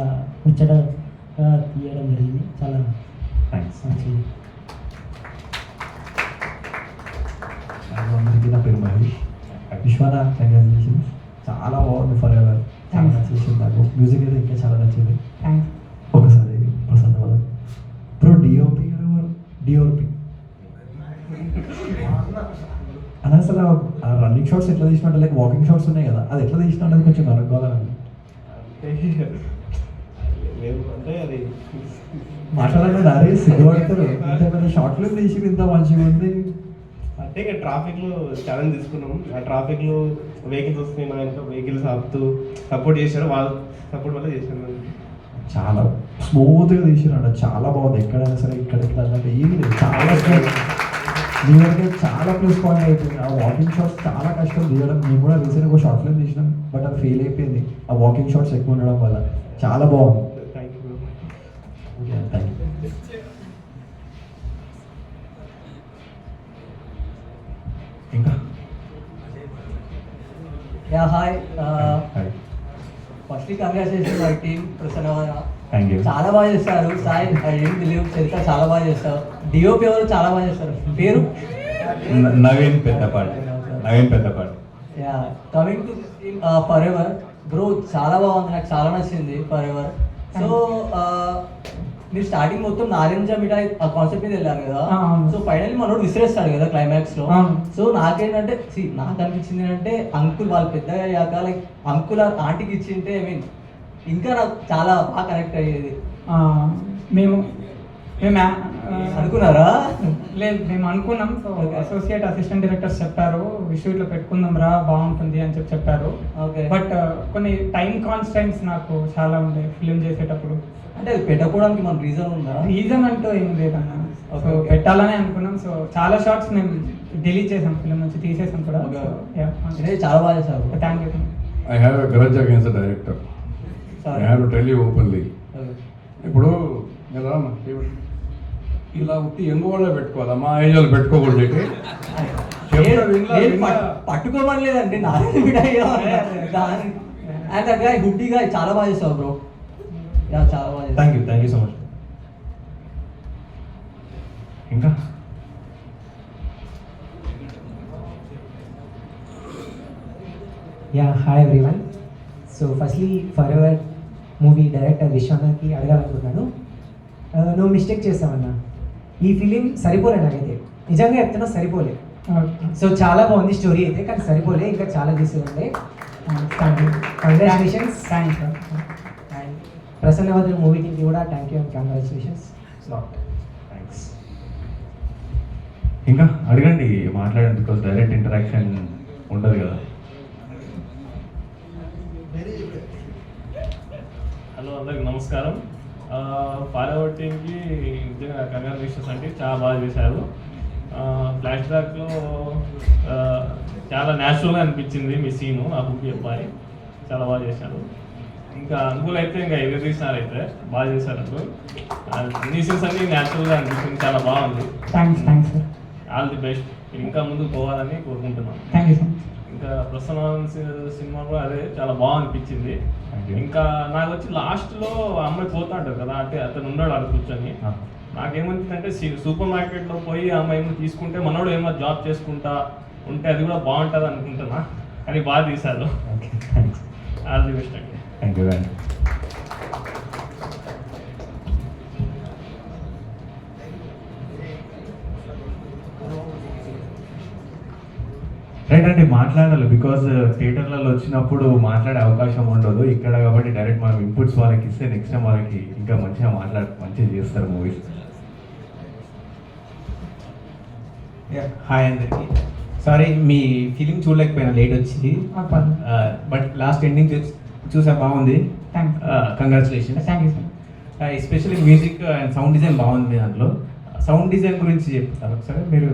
Speaker 18: ముచ్చటగా తీయడం జరిగింది. చాలా మంచిది.
Speaker 19: అందరికీ నా పేరు మహేష్. విశ్వనాథ్ కంగ్రాచులేషన్స్. చాలా బాగుంది ఫర్ ఎవర్. చాలా నచ్చేసింది నాకు. మ్యూజిక్ అయితే ఇంకా చాలా నచ్చింది. ఒకసారి ప్రసన్న వదనం. ఇప్పుడు డిఓపి ఎవరు? డిఓపి అని అసలు ఆ రన్నింగ్ షాట్స్ ఎట్లా తీసినట్టు, లైక్ వాకింగ్ షాట్స్ ఉన్నాయి కదా, అది ఎట్లా తీసినట్టు అది కొంచెం అనుకోవాలని
Speaker 5: అంటే అది
Speaker 19: మాట్లాడాలి. అరే సిగ్గుపడతారు, ఇంత పెద్ద షార్ట్ ఫిల్మ్ తీసి ఇంత మంచిగా ఉంది
Speaker 5: అంటే ఇక ట్రాఫిక్లో ఛాలెంజ్ తీసుకున్నాం. ఆ ట్రాఫిక్లో వెహికల్స్ వస్తున్నాయి, మా ఇంట్లో వెహికల్స్ ఆపుతూ సపోర్ట్ చేశారు. వాళ్ళ సపోర్ట్ వల్ల చేశాను.
Speaker 19: చాలా స్మూత్గా తీసినాడు, చాలా బాగుంది. ఎక్కడైనా సరే ఇక్కడ అంటే ఏమి లేదు, చాలా స్మూత్. దీనికి చాలా ప్లస్ పాయింట్ అయిపోయింది. ఆ వాకింగ్ షాట్స్ చాలా కష్టం తీయడం. మేము కూడా రీసెంట్గా ఒక షార్ట్ ఫిల్మ్ తీసినాం, బట్ అది ఫెయిల్ అయిపోయింది ఆ వాకింగ్ షాట్స్ ఎక్కువ ఉండడం వల్ల. చాలా బాగుంది.
Speaker 5: Thank you.
Speaker 19: Thank you.
Speaker 6: ఇంకా
Speaker 20: Yeah, hi. Firstly, congratulations my team, Prasanna.
Speaker 6: Thank you.
Speaker 20: చాలా బాగా చేస్తారు. సాయి ఐ డెంట్ బిలీవ్ చరిత్ర చాలా బాగా చేస్తారు. డిఓపి ఎవరు చాలా బాగా చేస్తారు. పేరు
Speaker 6: Naveen Peddapati.
Speaker 20: Yeah, coming to for ever bro, చాలా బాగుంది. నాకు చాలా నచ్చింది ఫర్ ఎవర్. సో మీరు స్టార్టింగ్ మొత్తం నారింజ మిఠాయి ఆ కాన్సెప్ట్ మీద వెళ్ళారు కదా. సో ఫైనల్లీ మనోడు విసిరేస్తాడు కదా క్లైమాక్స్ లో. సో నాకేంటంటే నాకు అనిపించింది ఏంటంటే అంకుల్ వాళ్ళు పెద్దగా అయ్యాక లైక్ అంకుల్ ఆంటీకి ఇచ్చింటే ఐ మీన్ ఇంకా నాకు చాలా బాగా కనెక్ట్ అయ్యేది.
Speaker 2: మేము
Speaker 20: అనుకున్నారా?
Speaker 2: లేదు, మేము అనుకున్నాం. సో అసోసియేట్ అసిస్టెంట్ డైరెక్టర్స్ చెప్పారు విషు ఇట్లా పెట్టుకుందాం రా బాగుంటుంది అని చెప్పారు. బట్ కొన్ని టైం కాన్స్టెంట్స్ నాకు చాలా ఉండే ఫిలిం చేసేటప్పుడు.
Speaker 20: అంటే అది పెట్టకపోవడానికి మన రీజన్ ఉందా?
Speaker 2: రీజన్ అంటూ ఏం లేదన్న. సో పెట్టాలనే అనుకున్నాం. సో చాలా షార్ట్స్ మేము డిలీట్ చేసాం, ఫిలిం నుంచి తీసేసాం కూడా.
Speaker 20: చాలా బాగా చేశారు.
Speaker 2: Thank you.
Speaker 3: I have a grudge against the director. I have to tell you openly. ఇప్పుడు కదా ఇలా ఉట్టి ఎంగు వాళ్ళే పెట్టుకోవాలా, మా ఏజ్ వాళ్ళు పెట్టుకోకూడదు.
Speaker 20: పట్టుకోమని లేదండి, హుడ్డీగా చాలా బాగా చేస్తావు బ్రో. చాలా బాగా.
Speaker 5: Thank you so much.
Speaker 6: ఇంకా
Speaker 21: yeah, hi everyone. So firstly forever movie director విశ్వనాథ్కి అడగాలనుకుంటున్నాను. నువ్వు మిస్టేక్ చేస్తావన్నా, ఈ ఫిలిం సరిపోలే. నాకైతే నిజంగా చెప్తున్నా సరిపోలే. సో చాలా బాగుంది స్టోరీ అయితే, కానీ సరిపోలే, ఇంకా చాలా తీసేయండి. Congratulations.
Speaker 2: Thanks.
Speaker 21: And Prasanna Vadanam movie టీమ్కి కూడా thank you and congratulations.
Speaker 6: Thanks. ఇంకా అడగండి, మాట్లాడండి, బికాస్ డైరెక్ట్ ఇంటరాక్షన్ ఉండదు కదా.
Speaker 22: హలో, అందరికి నమస్కారం. ఫార్వర్డ్ టీమ్కి నిజంగా కంగ్రాచులేషన్స్ అండి, చాలా బాగా చేశారు. ఫ్లాష్ బ్యాక్లో చాలా న్యాచురల్గా అనిపించింది మీ సీను, ఆ బుక్ చెప్పాలి, చాలా బాగా చేశారు. ఇంకా అంకుల్ అయితే ఇంకా ఎదురు తీసినారు, అయితే బాగా చేశారు అంకుల్. అన్ని సీన్స్ అన్ని న్యాచురల్గా అనిపించింది, చాలా బాగుంది.
Speaker 2: థ్యాంక్స్.
Speaker 22: All the best. ఇంకా ముందుకు పోవాలని కోరుకుంటున్నాను.
Speaker 2: Thank you so much.
Speaker 22: ఇంకా ప్రసన్న సినిమా కూడా అదే చాలా బాగా అనిపించింది. ఇంకా నాకు వచ్చి లాస్ట్లో అమ్మాయి పోతా ఉంటారు కదా, అంటే అతను ఉన్నాడు అక్కడ కూర్చొని. నాకేమనిపించిందంటే సూపర్ మార్కెట్లో పోయి ఆ అమ్మాయి తీసుకుంటే మనోడు ఏమో జాబ్ చేసుకుంటా ఉంటే అది కూడా బాగుంటుంది అనుకుంటున్నా, కానీ బాగా తీశారు. ఆల్ ది బెస్ట్ అండి.
Speaker 6: Thank you. రైట్ అండి, మాట్లాడాలి. బికాజ్ థియేటర్లలో వచ్చినప్పుడు మాట్లాడే అవకాశం ఉండదు ఇక్కడ, కాబట్టి డైరెక్ట్ మనం ఇన్పుట్స్ వాళ్ళకి ఇస్తే నెక్స్ట్ టైం వాళ్ళకి ఇంకా మంచిగా మంచిగా చేస్తారు మూవీస్.
Speaker 23: హాయ్ అందరికి. సారీ మీ ఫిలిం చూడలేకపోయినా, లేట్ వచ్చి. బట్ లాస్ట్ ఎండింగ్ చూసా, బాగుంది. Congratulations.
Speaker 2: Thank you.
Speaker 23: Especially music and sound design బాగుంది. దాంట్లో సౌండ్ డిజైన్ గురించి చెప్తారు ఒకసారి మీరు?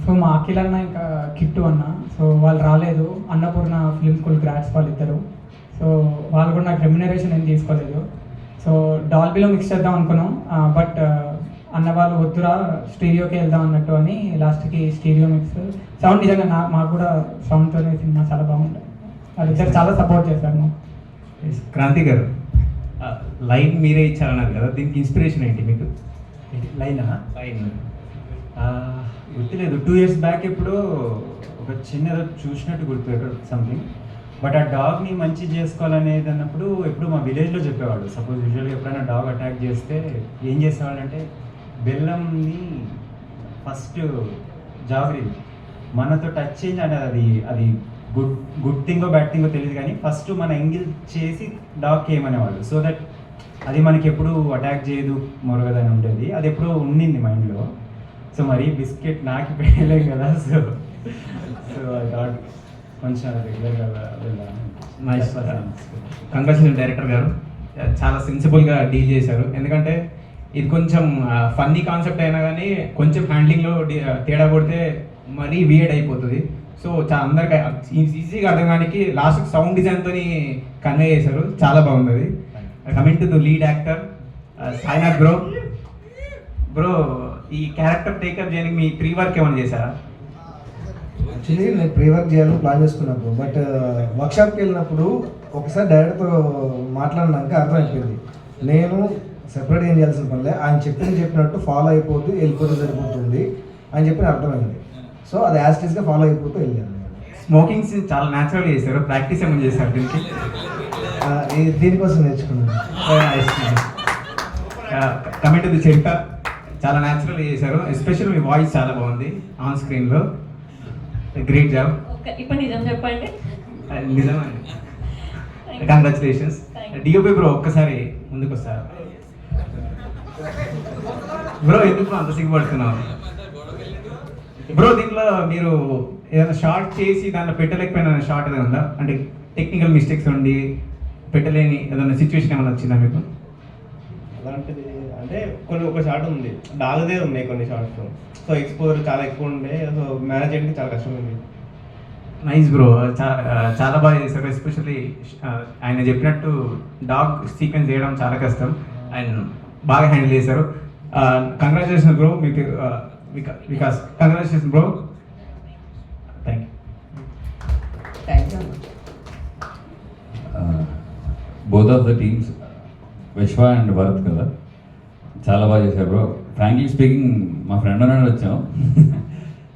Speaker 2: సో మా అఖిల్ అన్న ఇంకా కిట్టు అన్న, సో వాళ్ళు రాలేదు. అన్నపూర్ణ ఫిల్మ్ స్కూల్ గ్రాడ్స్ వాళ్ళిద్దరు. సో వాళ్ళు కూడా నాకు రెమ్యునరేషన్ ఏం తీసుకోలేదు. సో డాల్బీలో మిక్స్ చేద్దాం అనుకున్నాం, బట్ అన్న వాళ్ళు వద్దురా స్టీరియోకి వెళ్దాం అన్నట్టు అని లాస్ట్కి స్టీరియో మిక్స్. సౌండ్ నిజంగా మాకు కూడా సౌండ్తోనే సినిమా చాలా బాగుంటుంది. వాళ్ళిద్దరు చాలా సపోర్ట్ చేశారు మాకు.
Speaker 23: క్రాంతి గారు, లైన్ మీరే ఇచ్చారన్నారు కదా, దీనికి ఇన్స్పిరేషన్ ఏంటి మీకు?
Speaker 7: లైనా?
Speaker 23: లైన్
Speaker 7: గుర్తులేదు. 2 years బ్యాక్ ఎప్పుడో ఒక చిన్నదో చూసినట్టు గుర్తు, ఎక్కడ సంథింగ్. బట్ ఆ డాగ్ని మంచి చేసుకోవాలనేది అన్నప్పుడు ఎప్పుడు మా విలేజ్లో చెప్పేవాడు. సపోజ్ యూజువల్గా ఎప్పుడైనా డాగ్ అటాక్ చేస్తే ఏం చేసేవాడు అంటే, బెల్లంని ఫస్ట్ జాగ్రీ మనతో టచ్ చేంజ్ అంటే అది గుడ్ థింగో బ్యాడ్ థింగో తెలియదు, కానీ ఫస్ట్ మన ఎంగిల్ చేసి డాగ్కి ఏమనేవాడు. సో దట్ అది మనకి ఎప్పుడు అటాక్ చేయదు, మొరగదని ఉంటుంది. అది ఎప్పుడూ ఉండింది మైండ్లో. సో మరి బిస్కెట్ నాకు పెట్టలేం కదా, సో ఐ థాట్ కొంచెం రెగ్యులర్గా వెళ్ళాను.
Speaker 23: నైస్. కంగ్రాచులేషన్ డైరెక్టర్ గారు, చాలా సెన్సిబుల్గా డీల్ చేశారు. ఎందుకంటే ఇది కొంచెం ఫన్నీ కాన్సెప్ట్ అయినా కానీ కొంచెం హ్యాండ్లింగ్లో తేడా కొడితే మరీ వియర్డ్ అయిపోతుంది. సో అందరికి ఈజీగా అర్థం కానీ లాస్ట్ సౌండ్ డిజైన్తో కన్వే చేశారు, చాలా బాగుంది. Coming to the lead actor Sainath bro, ఈ క్యారెక్టర్ టేకప్ చేయడానికి మీ ప్రీ వర్క్ ఏమైనా చేశారా?
Speaker 11: యాక్చువల్లీ నేను ప్రీ వర్క్ చేయాలని ప్లాన్ చేసుకున్నప్పుడు, బట్ వర్క్షాప్కి వెళ్ళినప్పుడు ఒకసారి డైరెక్టర్తో మాట్లాడినాక అర్థమైపోయింది, నేను సెపరేట్ ఏం చేయాల్సిన పనిలే, ఆయన చెప్పినట్టు ఫాలో అయిపోతూ వెళ్ళిపోతే సరిపోతుంది అని చెప్పి అర్థమైంది. సో అది యాస్టీస్గా ఫాలో అయిపోతూ వెళ్ళాను.
Speaker 23: స్మోకింగ్ సీన్ చాలా న్యాచురల్గా చేశారు, ప్రాక్టీస్ ఏమైనా చేశారు దీనికి?
Speaker 11: దీనికోసం నేర్చుకున్నాను.
Speaker 23: కమింగ్ టు ది చెట్ట, చాలా న్యాచురల్గా చేశారు. ఎస్పెషల్ మీ వాయిస్ చాలా బాగుంది ఆన్ స్క్రీన్లో. Great job.
Speaker 4: ఇప్పుడు నిజం చెప్పండి.
Speaker 23: నిజమే. కంగ్రాచులేషన్స్. డిఓపి బ్రో, ఒక్కసారి ముందుకు వస్తారు బ్రో. ఎందుకు అంత సిగ్గుపడుతున్నావు బ్రో? దీంట్లో మీరు ఏదైనా షార్ట్ చేసి దాంట్లో పెట్టలేకపోయిన షార్ట్ ఏదైనా ఉందా? అంటే టెక్నికల్ మిస్టేక్స్ ఉండి పెట్టలేని ఏదైనా సిచ్యువేషన్ ఏమైనా వచ్చిందా మీకు?
Speaker 5: అలాంటిది అంటే ఒక షార్ట్ ఉంది, డాగదే ఉన్నాయి కొన్ని షార్ట్స్. సో ఎక్స్పోజర్ చాలా ఎక్కువ ఉండే, సో మేనేజ్ చేయడానికి చాలా కష్టం ఉంది.
Speaker 23: నైస్ బ్రో, చాలా బాగా చేశారు. ఎస్పెషల్లీ ఆయన చెప్పినట్టు డాగ్ సీక్వెన్స్ చేయడం చాలా కష్టం, ఆయన బాగా హ్యాండిల్ చేశారు. కంగ్రాచులేషన్ బ్రో, మీకు Vikas congratulation bro. Thank you.
Speaker 9: Both of the teams, విశ్వ అండ్ భరత్ కదా, చాలా బాగా చేశారు బ్రో. ఫ్రాంక్లీ స్పీకింగ్ మా ఫ్రెండ్ అన్నాడు వచ్చాం,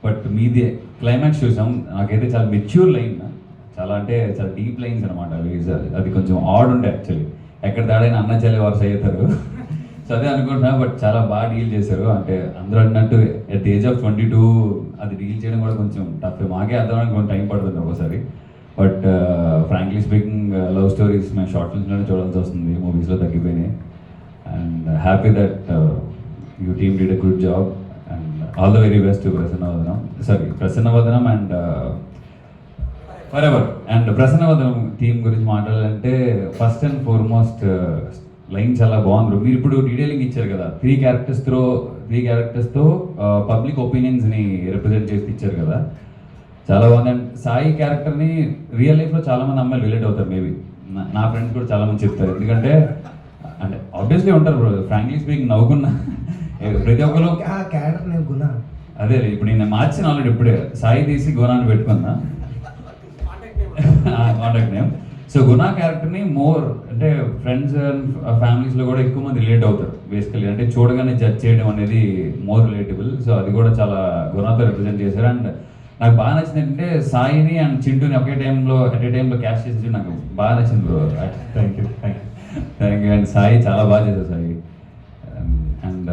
Speaker 9: బట్ మీది క్లైమాక్స్ చూసాం. నాకైతే చాలా మెచ్యూర్ లైన్, చాలా అంటే చాలా డీప్ లైన్స్ అనమాట. అది కొంచెం ఆడ్ ఉండే యాక్చువల్లీ, ఎక్కడ తేడైనా అన్న చెల్లి వారు అవుతారు. సో అదే అనుకుంటున్నా, బట్ చాలా బాగా డీల్ చేశారు. అంటే అందరూ అన్నట్టు ఎట్ ది ఏజ్ ఆఫ్ 22 అది డీల్ చేయడం కూడా కొంచెం టఫ్. మాకే అర్థమడానికి కొంచెం టైం పడుతుంది ఒకసారి. But frankly speaking love stories మేము షార్ట్ ఫిల్మ్స్లోనే చూడాల్సి వస్తుంది, మూవీస్లో తగ్గిపోయినాయి. And happy that you team did a good job and all the very best to Prasannavadanam and forever. And Prasannavadanam team గురించి మాట్లాడాలంటే ఫస్ట్ అండ్ ఫార్మోస్ట్ లైన్ చాలా బాగుంది. మీరు ఇప్పుడు డీటెయిలింగ్ ఇచ్చారు కదా, 3 క్యారెక్టర్స్తో పబ్లిక్ ఒపీనియన్స్ని రిప్రజెంట్ చేసి ఇచ్చారు కదా, చాలా బాగుంది. అండ్ సాయి క్యారెక్టర్ని రియల్ లైఫ్లో చాలామంది అమ్మాయిలు రిలేట్ అవుతారు. మేబీ నా ఫ్రెండ్స్ కూడా చాలామంది చెప్తారు, ఎందుకంటే అంటే ఆబ్వియస్లీ ఉంటారు బ్రో. ఫ్రాంక్లీ స్పీకింగ్ నవ్వుకున్నా ప్రతి ఒక్కరు
Speaker 11: క్యారెక్టర్ నేను గుణ,
Speaker 9: అదే ఇప్పుడు నేను మార్చిన ఆల్రెడీ, ఇప్పుడే సాయి తీసి గుణాన్ని పెట్టుకున్నా కాంటాక్ట్ నేమ్. సో గుణ క్యారెక్టర్ని మోర్ అంటే ఫ్రెండ్స్ అండ్ ఫ్యామిలీస్లో కూడా ఎక్కువ మంది రిలేట్ అవుతారు బేసికలీ. అంటే చూడగానే జడ్జ్ చేయడం అనేది మోర్ రిలేటబుల్. సో అది కూడా చాలా గుణతో రిప్రజెంట్ చేశారు. అండ్ నాకు బాగా నచ్చింది ఏంటంటే సాయిని అండ్ చింటూని ఒకే టైంలో అట్ ఏ టైంలో క్యాష్ చేసి నాకు బాగా నచ్చింది bro. Thank you. And Sai చాలా బాగా చేశారు సాయి. అండ్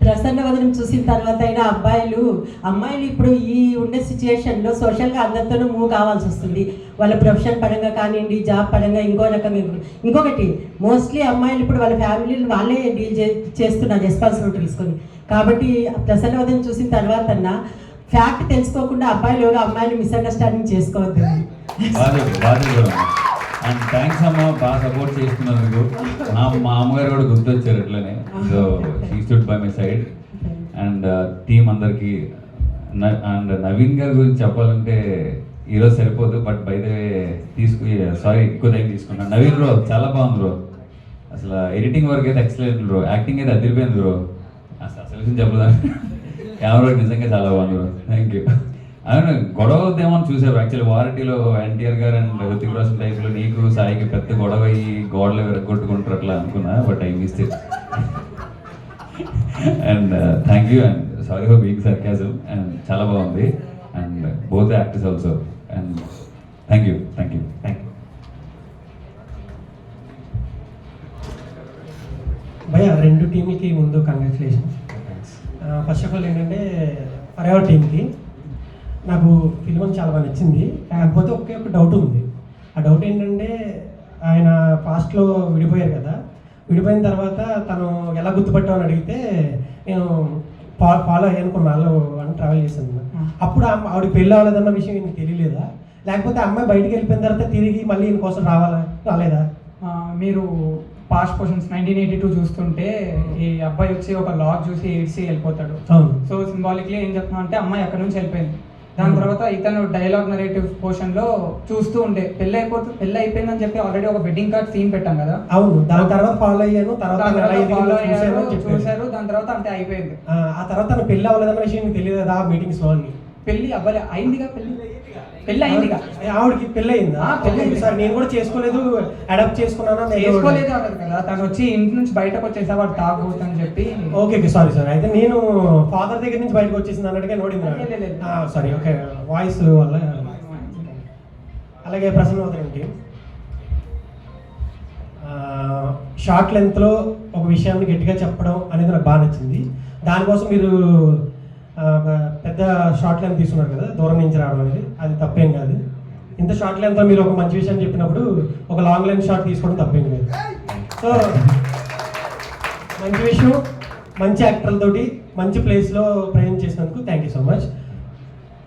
Speaker 8: ప్రసన్నవదనం చూసిన తర్వాత అయినా అమ్మాయిలు ఇప్పుడు ఈ ఉండే సిచ్యుయేషన్లో సోషల్గా అందరితోనూ మూవ్ కావాల్సి వస్తుంది. వాళ్ళ ప్రొఫెషన్ పరంగా కానివ్వండి, జాబ్ పరంగా, ఇంకో రకంగా. ఇంకొకటి మోస్ట్లీ అమ్మాయిలు ఇప్పుడు వాళ్ళ ఫ్యామిలీని వాళ్ళే డీల్ చేస్తున్నారు రెస్పాన్సిబిలిటీ తీసుకొని. కాబట్టి ప్రసన్నవదనం చూసిన తర్వాత ఫ్యాక్ట్ తెలుసుకోకుండా అమ్మాయిలు మిస్అండర్స్టాండింగ్ చేసుకోవద్దు.
Speaker 9: అండ్ థ్యాంక్స్ అమ్మ, బాగా సపోర్ట్ చేస్తున్నందుకు. మా అమ్మగారు కూడా గుర్తొచ్చారు అట్లనే. So she stood by my side. And team అందరికీ. అండ్ నవీన్ గారి గురించి చెప్పాలంటే ఈరోజు సరిపోదు, but by the way sorry ఎక్కువ టైం తీసుకున్నాను. నవీన్ బ్రో చాలా బాగుంది బ్రో, అసలు ఎడిటింగ్ వర్క్ అయితే ఎక్సలెంట్ బ్రో, యాక్టింగ్ అయితే అదిరిపోయింది బ్రో, అసలు విషయం చెప్పదా. కెమెరా నిజంగా చాలా బాగుంది బ్రో, థ్యాంక్ యూ. అవును, గొడవ అవుద్దేమో అని చూసారు యాక్చువల్లీ. వారటీలో ఎన్టీఆర్ గారు అండ్ హృతిక్ రోషన్ టైప్లో నీకు సాయికి పెద్ద గొడవ అయ్యి గోడలు విరగొట్టుకుంటారు అట్లా అనుకున్నా, but I miss it. And thank you and sorry for being sarcasm. And చాలా బాగుంది and both actors also. And thank you.
Speaker 4: భయ్య, రెండు టీంకి ముందు కంగ్రాచులేషన్స్. ఫస్ట్ ఆఫ్ ఆల్ ఏంటంటే ఫరెవర్ టీంకి నాకు ఫిల్మ్ చాలా బాగా నచ్చింది. కాకపోతే ఒకే ఒక డౌట్ ఉంది. ఆ డౌట్ ఏంటంటే ఆయన పాస్ట్లో విడిపోయారు కదా, విడిపోయిన తర్వాత తను ఎలా గుర్తుపట్టామని అడిగితే నేను ఫాలో అయ్యాను కొన్నాళ్ళు అని ట్రావెల్ చేశాను. అప్పుడు ఆవిడ పెళ్ళి అవ్వలేదన్న విషయం ఈయనకి తెలియలేదా, లేకపోతే అమ్మాయి బయటికి వెళ్ళిపోయిన తర్వాత తిరిగి మళ్ళీ ఈయన కోసం రాలేదా?
Speaker 2: మీరు పాస్ట్ క్వశ్చన్స్ 1982 చూస్తుంటే ఈ అబ్బాయి వచ్చి ఒక లాగ్ చూసి ఏడ్చి వెళ్ళిపోతాడు. సో సింబాలిక్లీ ఏం చెప్తున్నా అంటే అమ్మాయి అక్కడ నుంచి వెళ్ళిపోయింది. దాని తర్వాత ఇతను డైలాగ్ నరేటివ్ పోర్షన్ లో చూస్తూ ఉండే పెళ్లి అయిపోయిందని చెప్పి ఆల్రెడీ ఒక వెడ్డింగ్ కార్డ్ సీన్ పెట్టాం కదా.
Speaker 4: అవును, దాని తర్వాత ఫాలో అయ్యాను,
Speaker 2: చూశారు, దాని తర్వాత అంతే అయిపోయింది.
Speaker 4: ఆ తర్వాత తను పెళ్లి అవ్వలేదన్న విషయం తెలియదు కదా మీటింగ్స్ లో.
Speaker 2: పెళ్లి అవ్వలే, అయిందిగా పెళ్లి అయిందిగా.
Speaker 4: ఆవిడకి పెళ్లి అయిందా? సార్ నేను కూడా చేసుకోలేదు, అడాప్ట్ చేసుకున్నాను
Speaker 2: అన్నది కదా. తను వచ్చి ఇంటి నుంచి బయటకు వచ్చేసా వాడు తాగబోతని చెప్పి.
Speaker 4: ఓకే సారీ సార్, అయితే నేను ఫాదర్ దగ్గర నుంచి బయటకు వచ్చేసింది అన్నట్టుగా నోడింది. సారీ, ఓకే, వాయిస్ వల్ల. అలాగే ప్రసన్నవదనంకి షార్ట్ లెంత్లో ఒక విషయాన్ని గట్టిగా చెప్పడం అనేది నాకు బాగా నచ్చింది. దానికోసం మీరు పెద్ద షార్ట్ లెంత్ తీసుకున్నారు కదా, దూరం నుంచి రావడం అనేది అది తప్పేం కాదు. ఇంత షార్ట్ లెంత్లో మీరు ఒక మంచి విషయం చెప్పినప్పుడు ఒక లాంగ్ లెంత్ షార్ట్ తీసుకోవడం తప్పేం కాదు. సో మంచి విషయం, మంచి యాక్టర్లతోటి మంచి ప్లేస్లో ప్రజెంట్ చేసినందుకు థ్యాంక్ యూ సో మచ్.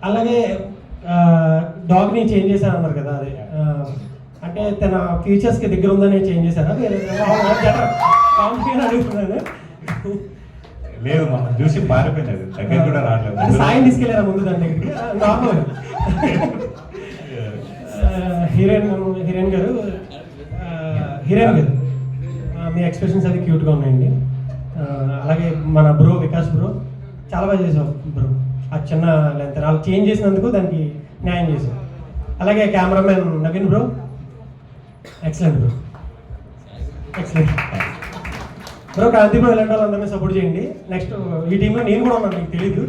Speaker 4: అలాగే డాగ్ని చేంజ్ చేశాను అన్నారు కదా, అదే అంటే తన ఫీచర్స్కి దగ్గర ఉందని చేంజ్ చేశారా? అడుగుతున్నాను.
Speaker 6: లేదు, మనం చూసి పారిపోయింది, అది దగ్గర కూడా రావట్లేదు.
Speaker 4: సాయం తీసుకెళ్ళారా ముందు దాని దగ్గరికి? నార్మల్. హీరోయిన్ గారు మీ ఎక్స్ప్రెషన్స్ అది క్యూట్గా ఉన్నాయండి. అలాగే మన బ్రో వికాస్ బ్రో చాలా బాగా చేసావు బ్రో. ఆ చిన్న లెంత్ వాళ్ళు చేంజ్ చేసినందుకు దానికి న్యాయం చేసావు. అలాగే cameraman Naveen bro excellent bro, excellent bro. Kranti bro ఇలాంటి వాళ్ళందరినీ సపోర్ట్ చేయండి. నెక్స్ట్ ఈ టీంలో నేను కూడా ఉన్నాను, మీకు తెలీదు.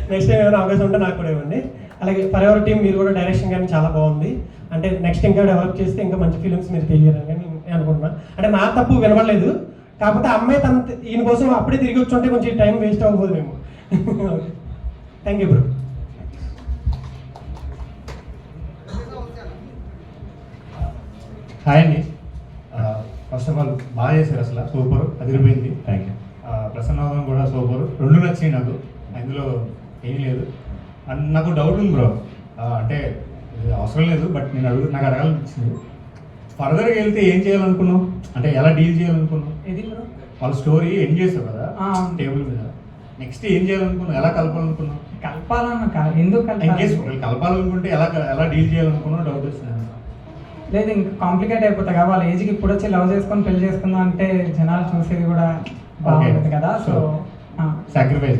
Speaker 4: నెక్స్ట్ టైం ఏమైనా అవకాశం ఉంటే నాకు కూడా ఇవ్వండి. అలాగే ఫరెవర్ టీం మీరు కూడా డైరెక్షన్ కానీ చాలా బాగుంది. అంటే నెక్స్ట్ ఇంకా డెవలప్ చేస్తే ఇంకా మంచి ఫిలిమ్స్ మీరు తెలియాలని కానీ నేను అనుకుంటున్నాను. అంటే నా తప్పు వినపడలేదు, కాకపోతే అమ్మాయి ఈయన కోసం అప్పుడే తిరిగి వచ్చి ఉంటే కొంచెం టైం వేస్ట్ అవ్వబోదు మేము. Thank you bro.
Speaker 10: హాయ్ అండి, ఫస్ట్ ఆఫ్ ఆల్ బాగా చేశారు, అసలు సూపర్, అదిరిపోయింది.
Speaker 6: Thank you.
Speaker 10: ప్రసన్నవదనం కూడా సూపర్, రెండు నచ్చింది నాకు, అందులో ఏం లేదు. అండ్ నాకు డౌట్ ఉంది బ్రో, అంటే ఇది అవసరం లేదు బట్ నాకు అడగాలనిపించింది. ఫర్దర్గా వెళ్తే ఏం చేయాలనుకున్నావు, అంటే ఎలా డీల్ చేయాలనుకున్నావు? వాళ్ళ స్టోరీ ఎండ్ చేస్తావు కదా టేబుల్ మీద, నెక్స్ట్ ఏం చేయాలనుకున్నావు, ఎలా కలపాలనుకున్నావు?
Speaker 2: ఎందుకు
Speaker 10: కలపాలనుకుంటే ఎలా డీల్ చేయాలనుకున్నావు డౌట్ వస్తుంది.
Speaker 2: లేదు, ఇంకా కాంప్లికేట్ అయిపోతాయి కదా. వాళ్ళ ఏజ్కి ఇప్పుడు వచ్చి లవ్ చేసుకొని పెళ్లి చేసుకుందాం అంటే జనాలు చూసేది కూడా బాగుంటుంది కదా. సో
Speaker 10: సాక్రిఫైస్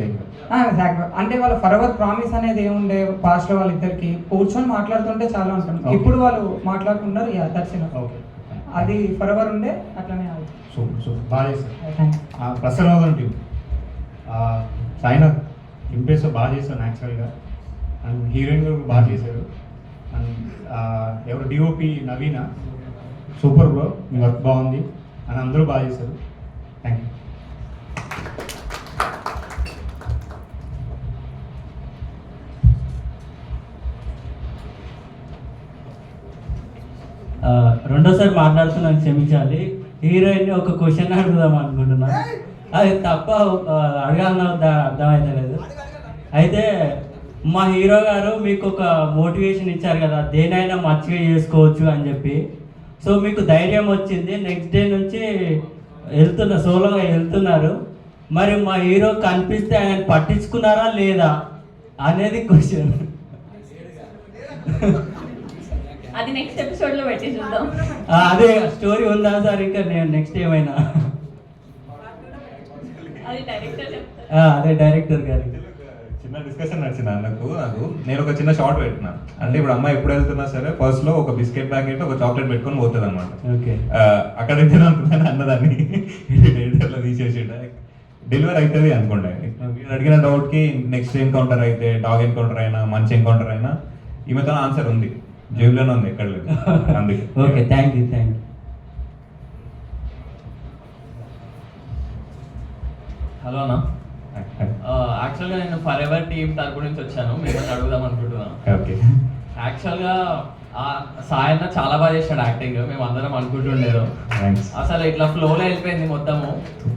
Speaker 2: అంటే వాళ్ళ ఫరెవర్ ప్రామిస్ అనేది ఏముండే పాస్ట్ లో వాళ్ళిద్దరికి కూర్చొని మాట్లాడుతుంటే చాలా ఉంటుంది. ఇప్పుడు వాళ్ళు మాట్లాడుకుంటారు, దర్శనం అది ఫరెవర్ ఉండే అట్లనే.
Speaker 10: సూపర్ బాగా చేశారు. ప్రసన్నవదనం టీం సాయినాథ్ ఇంపేస్ బాగా చేశాను యాక్చువల్గా. అండ్ హీరోయిన్ గారు బాగా చేశారు. అండ్ ఎవరు డిఓపి నవీన సూపర్ బ్రో, మీ వర్క్ బాగుంది అని అందరూ బాగా చేశారు. Thank you.
Speaker 14: రెండోసారి మాట్లాడుతున్నాను, క్షమించాలి. హీరోయిన్ ఒక క్వశ్చన్ అడుగుదాం అనుకుంటున్నా, అది తప్ప అడగాలన్న అర్థమైతే లేదు. అయితే మా హీరో గారు మీకు ఒక మోటివేషన్ ఇచ్చారు కదా, దేనైనా మంచిగా చేసుకోవచ్చు అని చెప్పి. సో మీకు ధైర్యం వచ్చింది, నెక్స్ట్ డే నుంచి సోలోగా వెళ్తున్నారు. మరి మా హీరో కనిపిస్తే ఆయన పట్టించుకున్నారా లేదా అనేది క్వశ్చన్.
Speaker 12: అది నెక్స్ట్ ఎపిసోడ్ లో పెట్టి చూద్దాం.
Speaker 14: అదే స్టోరీ ఉందా సార్ ఇంకా నేను నెక్స్ట్ ఏమైనా?
Speaker 12: అది డైరెక్టర్ చెప్తారు.
Speaker 14: అదే డైరెక్టర్ గారి
Speaker 6: చిన్న డిస్కషన్ నచ్చింది నాకు నేను ఒక చిన్న షార్ట్ పెట్టినా. అంటే ఇప్పుడు అమ్మాయి ఎప్పుడు వెళ్తున్నా సరే ఫస్ట్ లో ఒక బిస్కెట్ ప్యాకెట్ ఒక చాక్లెట్ పెట్టుకొని పోతుంది అనమాట.
Speaker 14: ఓకే,
Speaker 6: అక్కడ తిననుకున్నాను అన్నదాన్ని ఎడిటర్లో తీసేసి డెలివరీ అవుతుంది అనుకోండి. మీరు అడిగిన డౌట్ కి నెక్స్ట్ ఎన్కౌంటర్ అయితే డాగ్ ఎన్కౌంటర్ అయినా మంచి ఎన్కౌంటర్ అయినా ఈమెతో ఆన్సర్ ఉంది, జేబులోనే ఉంది, ఎక్కడ లేదు. అందుకే
Speaker 14: ఓకే, థ్యాంక్ యూ.
Speaker 13: హలో అన్న, యాక్చువల్గా నేను ఫర్ ఎవర్ టీమ్ తరపు నుంచి వచ్చాను, మిమ్మల్ని అడుగుదాం అనుకుంటున్నాను.
Speaker 6: ఓకే,
Speaker 13: యాక్చువల్గా సాయి అన్న చాలా బాగా చేశాడు యాక్టింగ్, మేము అందరం అనుకుంటుండేది. అసలు ఇట్లా ఫ్లోలో వెళ్ళిపోయింది మొత్తము,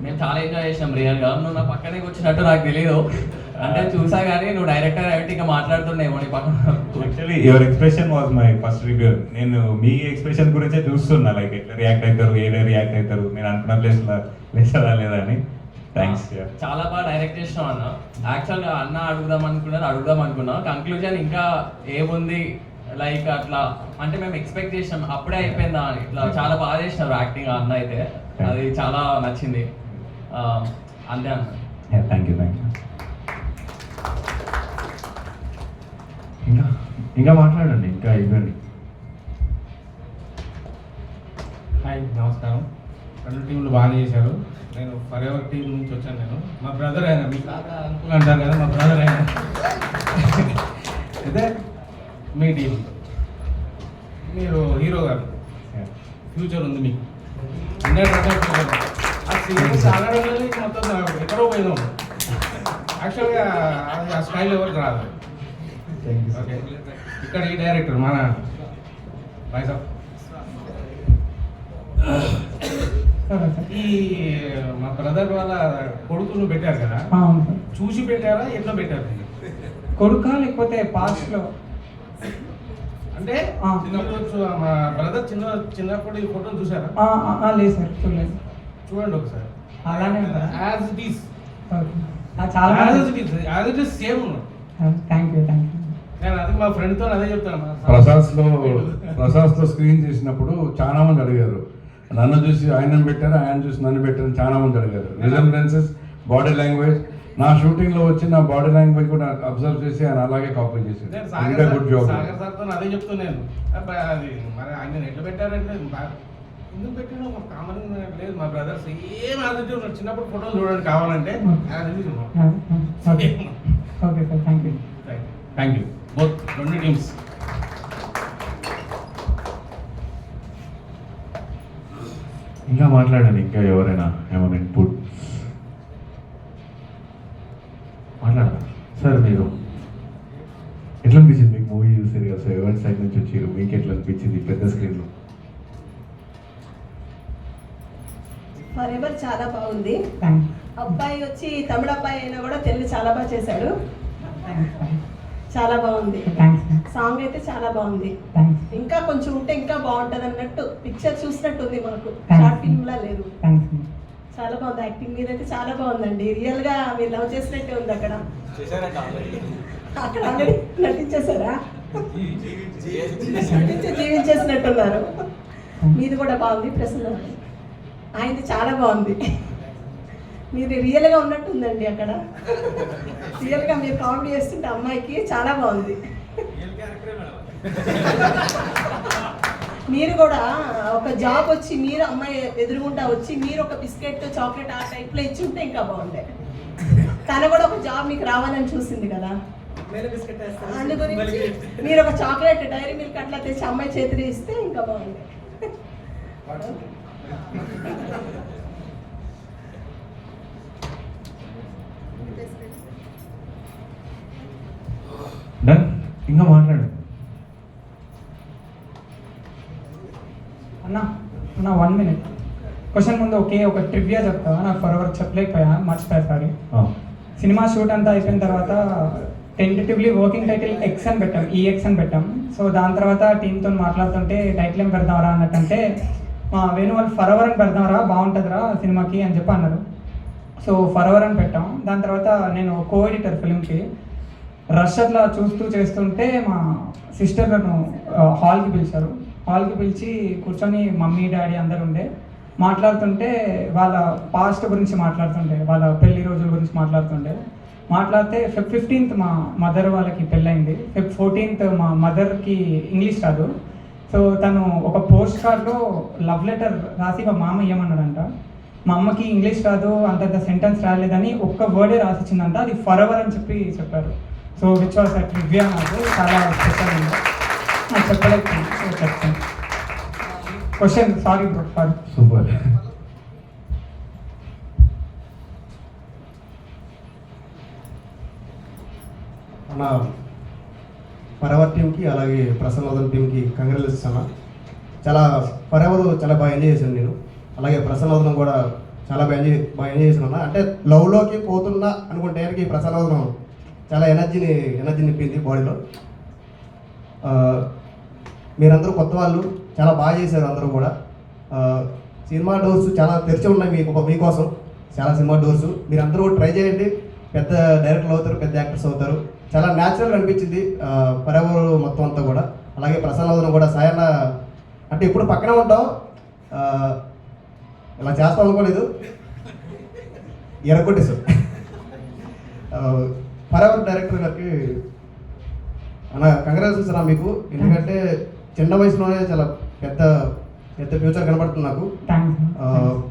Speaker 13: మేము చాలా ఎంజాయ్ చేసినాం రియల్గా. నువ్వు నా పక్కనే వచ్చినట్టు నాకు తెలియదు, అంటే చూసా కానీ నువ్వు డైరెక్టర్ కాబట్టి ఇంకా మాట్లాడుతున్నావు నీ పక్కన.
Speaker 6: Actually your expression was my first review. నేను మీ ఎక్స్ప్రెషన్ గురించే చూస్తున్నా, లైక్ ఎట్లా రియాక్ట్ అవుతారు, ఏడే రియాక్ట్ అవుతారు, నేను అనుకున్న ప్లేస్లో లేచదా లేదా అని. థ్యాంక్స్.
Speaker 13: చాలా బాగా డైరెక్ట్ చేసినావు అన్న. యాక్చువల్గా అన్న అడుగుదాం అనుకున్నా, కంక్లూజన్ ఇంకా ఏముంది లైక్ అట్లా అంటే మేము ఎక్స్పెక్ట్ చేసినాం, అప్పుడే అయిపోయిందా అని. ఇట్లా చాలా బాగా చేసినారు యాక్టింగ్ అన్న అయితే, అది చాలా నచ్చింది. అంతే అన్న.
Speaker 6: Thank you.
Speaker 10: ఇంకా మాట్లాడండి, ఇంకా ఇవ్వండి.
Speaker 16: హాయ్, నమస్కారం. రెండు టీంలు బాగా చేశారు. నేను ఫర్ ఎవర్ టీం నుంచి వచ్చాను. నేను మా బ్రదర్ అయినా, మీ కాక అనుకుని అంటారు కదా, మా బ్రదర్ అయినా అయితే మీ టీం, మీరు హీరో గారు, ఫ్యూచర్ ఉంది మీకు 100% ఫ్యూచర్. ఆ సీరియస్ ఆగడంలో మొత్తం ఎక్కడో పోయినాం. యాక్చువల్గా అది ఆ స్టైల్ ఎవరికి రాదు. ఓకే, ఇక్కడ ఈ డైరెక్టర్ మన వైజాగ్ ఈ మా బ్రదర్ వాళ్ళ కొడుకును పెట్టారు కదా, చూసి పెట్టారా ఎట్లా పెట్టారు?
Speaker 2: కొడుకా లేకపోతే పాస్ట్ లో?
Speaker 16: అంటే చిన్నప్పుడు మా బ్రదర్ చిన్నప్పుడు ఈ ఫోటో చూసారా?
Speaker 2: లేదు సార్, చూడలేదు.
Speaker 16: చూడండి ఒకసారి,
Speaker 2: అలానే
Speaker 16: యాజ్ ఇట్ ఈస్,
Speaker 2: చాలా
Speaker 16: యాజ్ ఇట్ ఈస్ సేమ్ ఉన్నాడు.
Speaker 2: Thank you.
Speaker 16: నేను అది మా ఫ్రెండ్తో అదే చెప్తాను.
Speaker 3: ప్రసాద్లో స్క్రీన్ చేసినప్పుడు చాలా మంది అడిగారు, నన్ను చూసి ఆయన పెట్టారు, ఆయన చూసి నన్ను పెట్టారు, చాలా మంది అడిగారు. రిజంబ్లెన్సెస్, బాడీ లాంగ్వేజ్, నా షూటింగ్ లో వచ్చి నా బాడీ లాంగ్వేజ్ కూడా అబ్జర్వ్ చేసి ఆయన అలాగే కాపీ చేశారు. Good job.
Speaker 16: సాగర్ సార్తో అదే చెప్తున్నాను. అది మరి ఆయన ఎట్లా పెట్టారంటే ఎందుకు పెట్టాను ఒక కామన్ లేదు. మా బ్రదర్ సేమ్ యాజ్ ఉన్నాడు. చిన్నప్పుడు ఫోటోలు చూడండి కావాలంటే.
Speaker 2: Okay sir, thank you.
Speaker 16: Thank you both రెండు టీమ్స్.
Speaker 10: ఇంకా మాట్లాడండి, ఇంకా ఎవరైనా ఏమైనా ఇన్పుట్ మాట్లాడరా సార్? మీరు ఎట్లా అనిపించింది మీకు మూవీ చూసారు కదా సార్, ఎవరి సైడ్ నుంచి వచ్చారు, మీకు ఎట్లా అనిపించింది పెద్ద స్క్రీన్లో?
Speaker 8: ఫర్ ఎవర్ చాలా బాగుంది. అబ్బాయి వచ్చి తమిళ అబ్బాయి అయినా కూడా తెలుగు చాలా బాగా చేశాడు. చాలా బాగుంది. సాంగ్ అయితే చాలా బాగుంది. ఇంకా కొంచెం ఉంటే ఇంకా బాగుంటుంది అన్నట్టు పిక్చర్ చూసినట్టు ఉంది మనకు, షార్ట్ ఫిల్మ్ లా లేదు. చాలా బాగుంది. యాక్టింగ్ మీద అయితే చాలా బాగుందండి. రియల్ గా మీరు లవ్ చేసినట్టే ఉంది. అక్కడ ఆల్రెడీ నటించేశారా? జీవించేసినట్టున్నారు. మీది కూడా బాగుంది. ప్రశ్న ఆయనది చాలా బాగుంది. మీరు రియల్గా ఉన్నట్టుందండి అక్కడ. రియల్గా మీరు కామెడీ చేస్తుంటే అమ్మాయికి చాలా బాగుంది. మీరు కూడా ఒక జాబ్ వచ్చి మీరు అమ్మాయి ఎదురుగుండా వచ్చి మీరు ఒక బిస్కెట్ చాక్లెట్ ఆ టైప్లో ఇచ్చి ఉంటే ఇంకా బాగుండే. తను కూడా ఒక జాబ్ మీకు రావాలని చూసింది కదా, అందు గురించి మీరు ఒక చాక్లెట్ డైరీ మిల్క్ అట్లా తెచ్చి అమ్మాయి చేతిలో ఇస్తే ఇంకా బాగుండే.
Speaker 10: డన్. ఇంకా మాట్లాడండి.
Speaker 2: అన్న 1 minute క్వశ్చన్ ముందు ఒక ట్రివియా చెప్తావా? నాకు ఫర్ చెప్పలేకపోయా, మర్చిపోయా సారీ. సినిమా షూట్ అంతా అయిపోయిన తర్వాత టెంటేటివ్లీ వర్కింగ్ టైటిల్ ఎక్స్ అని పెట్టాం, EX అని పెట్టాం. సో దాని తర్వాత టీంతో మాట్లాడుతుంటే టైటిల్ ఏం పెడదాంరా అన్నట్టంటే వేణు వాళ్ళు ఫర్ ఎవర్ అని పెడదాంరా బాగుంటుందిరా సినిమాకి అని చెప్పి అన్నారు. సో ఫర్ ఎవర్ అని పెట్టాం. దాని తర్వాత నేను కో ఎడిటర్ ఫిల్మ్కి. రష్ అట్లా చూస్తూ చేస్తుంటే మా సిస్టర్ నన్ను హాల్కి పిలిచారు. హాల్కి పిలిచి కూర్చొని మమ్మీ డాడీ అందరు ఉండే మాట్లాడుతుంటే వాళ్ళ పాస్ట్ గురించి మాట్లాడుతుండే, వాళ్ళ పెళ్లి రోజుల గురించి మాట్లాడితే Feb 15th మా మదర్ వాళ్ళకి పెళ్ళైంది. Feb 14th మా మదర్కి ఇంగ్లీష్ రాదు. సో తను ఒక పోస్ట్ కార్డ్లో లవ్ లెటర్ రాసి మా మామ ఇవ్వమన్నాడంట. మా అమ్మకి ఇంగ్లీష్ రాదు, అంత సెంటెన్స్ రాలేదని ఒక్క వర్డే రాసిచ్చిందంట. అది ఫర్ ఎవర్ అని చెప్పారు. So which was at review నాకు చాలా స్పెషల్ ఉంది. నాకు చెప్పలేకపోయింది. సో చెప్తాను. Question sorry bro sorry.
Speaker 3: Super.
Speaker 1: మన ఫరెవర్ టీమ్కి అలాగే ప్రసన్నవదన్ టీమ్కి కంగ్రాచులేషన్స్ అన్న. ఫరెవర్ చాలా బాగా ఎంజాయ్ చేశాను నేను. అలాగే ప్రసన్నవదనం కూడా చాలా బాగా ఎంజాయ్ చేశాను అన్న. అంటే లవ్లోకి పోతున్నా అనుకుంటే ప్రసన్నవదనం చాలా ఎనర్జీ నింపింది బాడీలో. మీరందరూ కొత్త వాళ్ళు, చాలా బాగా చేశారు అందరూ కూడా. సినిమా డోర్స్ చాలా తెరిచి ఉన్నాయి మీకోసం, చాలా సినిమా డోర్స్. మీరందరూ ట్రై చేయండి, పెద్ద డైరెక్టర్లు అవుతారు, పెద్ద యాక్టర్స్ అవుతారు. చాలా న్యాచురల్గా అనిపించింది ఫరెవర్ మొత్తం అంతా కూడా. అలాగే ప్రసన్నవదనం కూడా సాయన్న అంటే ఇప్పుడు పక్కనే ఉంటాం, ఇలా చేస్తాం అనుకోలేదు, ఎరగొట్టేసాం. ఫరెవర్ డైరెక్టర్ గారికి అన్న కంగ్రాచులేషన్స్ అన్న మీకు. ఎందుకంటే చిన్న వయసులోనే చాలా పెద్ద ఫ్యూచర్ కనబడుతుంది నాకు.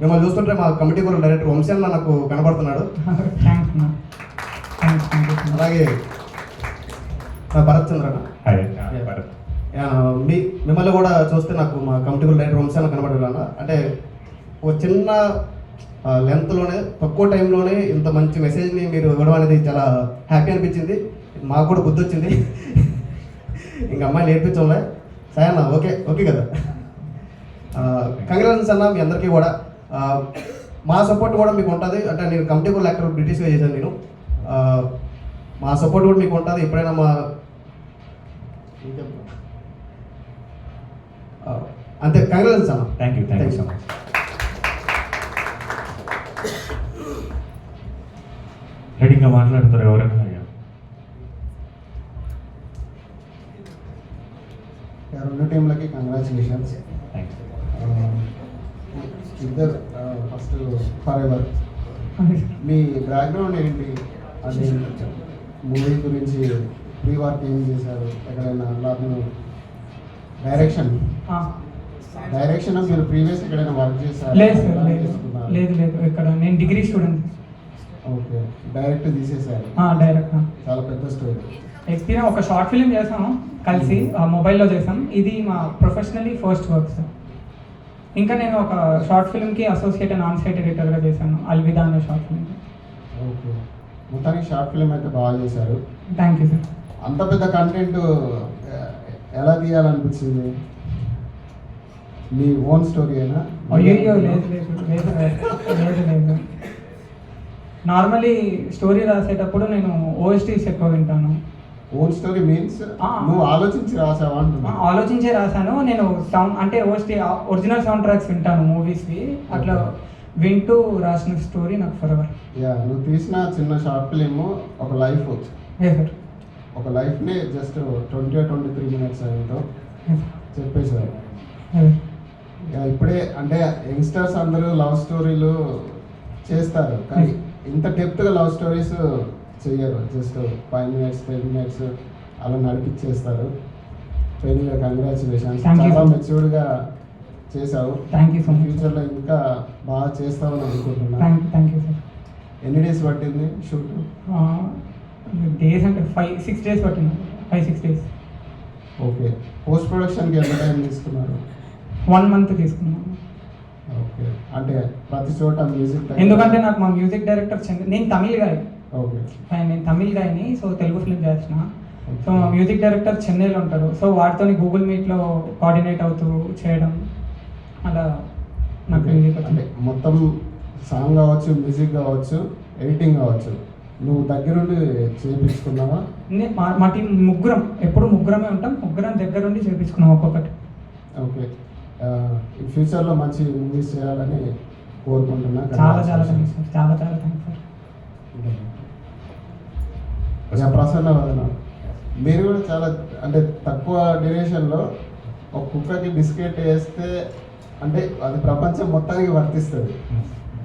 Speaker 1: మిమ్మల్ని చూస్తుంటే మా కమిటీ కూడా డైరెక్టర్ వంశీ అన్న నాకు కనబడుతున్నాడు. అలాగే భరత్ చంద్ర మిమ్మల్ని కూడా చూస్తే నాకు మా కమిటీ కూడా డైరెక్టర్ వంశీ అన్న కనబడారు అన్న. అంటే ఒక చిన్న లెంత్లోనే తక్కువ టైంలోనే ఇంత మంచి మెసేజ్ని మీరు ఇవ్వడం అనేది చాలా హ్యాపీ అనిపించింది. మాకు కూడా బుద్ధి వచ్చింది. ఇంక అమ్మాయి నేర్పించంలే సాయి అన్న. ఓకే కదా. కంగ్రాచులేషన్స్ అన్న మీ అందరికీ కూడా. మా సపోర్ట్ కూడా మీకు ఉంటుంది. అంటే నేను కమిటీ కూడా యాక్టర్ బ్రిటిష్గా చేశాను నేను. మా సపోర్ట్ కూడా మీకు ఉంటుంది. ఎప్పుడైనా అంతే. కంగ్రాచులేషన్స్ అన్న.
Speaker 6: Thank you so much. రెడీగా మాట్లాడతారు ఎవరైనా?
Speaker 1: రెండు టీంలకి కంగ్రాచులేషన్స్. ఇద్దరు ఫస్ట్ ఫరెవర్ మీ బ్యాక్గ్రౌండ్ ఏంటి, అది మూవీ గురించి ప్రీ వర్క్ ఏం చేశారు, ఎక్కడైనా డైరెక్షన్ మీరు ప్రీవియస్ ఎక్కడైనా వర్క్ చేశారు?
Speaker 2: లేదు ఇక్కడ నేను డిగ్రీ స్టూడెంట్.
Speaker 1: ఓకే, డైరెక్ట్ తీసేసారు.
Speaker 2: డైరెక్ట్
Speaker 1: చాలా పెద్ద స్టోరీ
Speaker 2: ఎక్స్పీరియన్స్. ఒక షార్ట్ ఫిల్మ్ చేసాము కలిసి, మొబైల్లో చేసాం. ఇది మా ప్రొఫెషనలీ ఫస్ట్ వర్క్స్. ఇంకా నేను ఒక షార్ట్ ఫిల్మ్కి అసోసియేట్ అండ్ ఆన్ సైట్ ఎడిటర్గా చేశాను, అల్విదా అనే షార్ట్ ఫిల్మ్.
Speaker 1: ఓకే, మొత్తానికి షార్ట్ ఫిల్మ్ అయితే బాగా చేశారు.
Speaker 2: Thank you sir.
Speaker 1: అంత పెద్ద కంటెంట్ ఎలా తీయాలనిపించింది? మీ ఓన్ స్టోరీ అయినా?
Speaker 2: అయ్యో లేదు. నార్మలీ స్టోరీ రాసేటప్పుడు నేను ఓఎస్టీస్ ఎక్కువ వింటాను.
Speaker 1: ఓన్ స్టోరీ మీన్స్ నువ్వు ఆలోచించి రాసావా అంటున్నా?
Speaker 2: ఆలోచించే రాశాను నేను. సౌండ్ అంటే ఓఎస్టీ ఒరిజినల్ సౌండ్ ట్రాక్స్ వింటాను మూవీస్వి. అట్లా వింటూ రాసిన స్టోరీ నాకు ఫరెవర్.
Speaker 1: నువ్వు తీసిన చిన్న షార్ట్ ఫిలిం ఒక లైఫ్ని జస్ట్ 20-23 minutes అయిందో చెప్పేశారు. ఇప్పుడే అంటే యంగ్స్టర్స్ అందరూ లవ్ స్టోరీలు చేస్తారు, కానీ ఇంత డెప్త్గా లవ్ స్టోరీస్ చెయ్యరు. జస్ట్ 5 minutes 10 minutes అలా నడిపించేస్తారు. Training congratulations. చాలా మెచ్యూర్డ్గా చేసావు. ఫ్యూచర్లో ఇంకా బాగా చేస్తావని అనుకుంటున్నా.
Speaker 2: Thank you sir.
Speaker 1: ఎన్ని డేస్ పట్టింది షూట్?
Speaker 2: డేస్ అంటే 5-6 days పట్టింది. 5-6 days.
Speaker 1: ఓకే, పోస్ట్ ప్రొడక్షన్కి ఎంత టైం తీసుకున్నారు?
Speaker 2: 1 month తీసుకున్నాను.
Speaker 1: ఓకే, అంటే ప్రతి చోట మ్యూజిక్,
Speaker 2: ఎందుకంటే నాకు మా మ్యూజిక్ డైరెక్టర్ నేను తమిళ్ గాయ.
Speaker 1: ఓకే,
Speaker 2: నేను తమిళ్ గాయని, సో తెలుగు ఫిల్మ్ చేసిన. సో మా మ్యూజిక్ డైరెక్టర్ చెన్నైలో ఉంటాడు. సో వాటితో గూగుల్ మీట్లో కోఆర్డినేట్ అవుతూ చేయడం అలా నాకు మ్యూజిక్
Speaker 1: అంటే మొత్తం సాంగ్ కావచ్చు, మ్యూజిక్ కావచ్చు, ఎడిటింగ్ కావచ్చు, నువ్వు దగ్గరుండి చేయించుకున్నావా?
Speaker 2: మా టీం ఎప్పుడు ముగ్గురమే ఉంటాం. ముగ్గురం దగ్గరుండి చేయించుకున్నాం ఒక్కొక్కటి.
Speaker 1: ఓకే, ఇన్ ఫ్యూచర్లో మంచి మూవీస్ చేయాలని కోరుకుంటున్నా.
Speaker 2: చాలా చాలా థ్యాంక్స్ సార్, చాలా చాలా థ్యాంక్స్ సార్.
Speaker 1: ప్రసన్న వదన, మీరు కూడా చాలా అంటే తక్కువ డ్యూరేషన్లో ఒక కుక్కకి బిస్కెట్ వేస్తే అంటే అది ప్రపంచం మొత్తానికి వర్తిస్తుంది.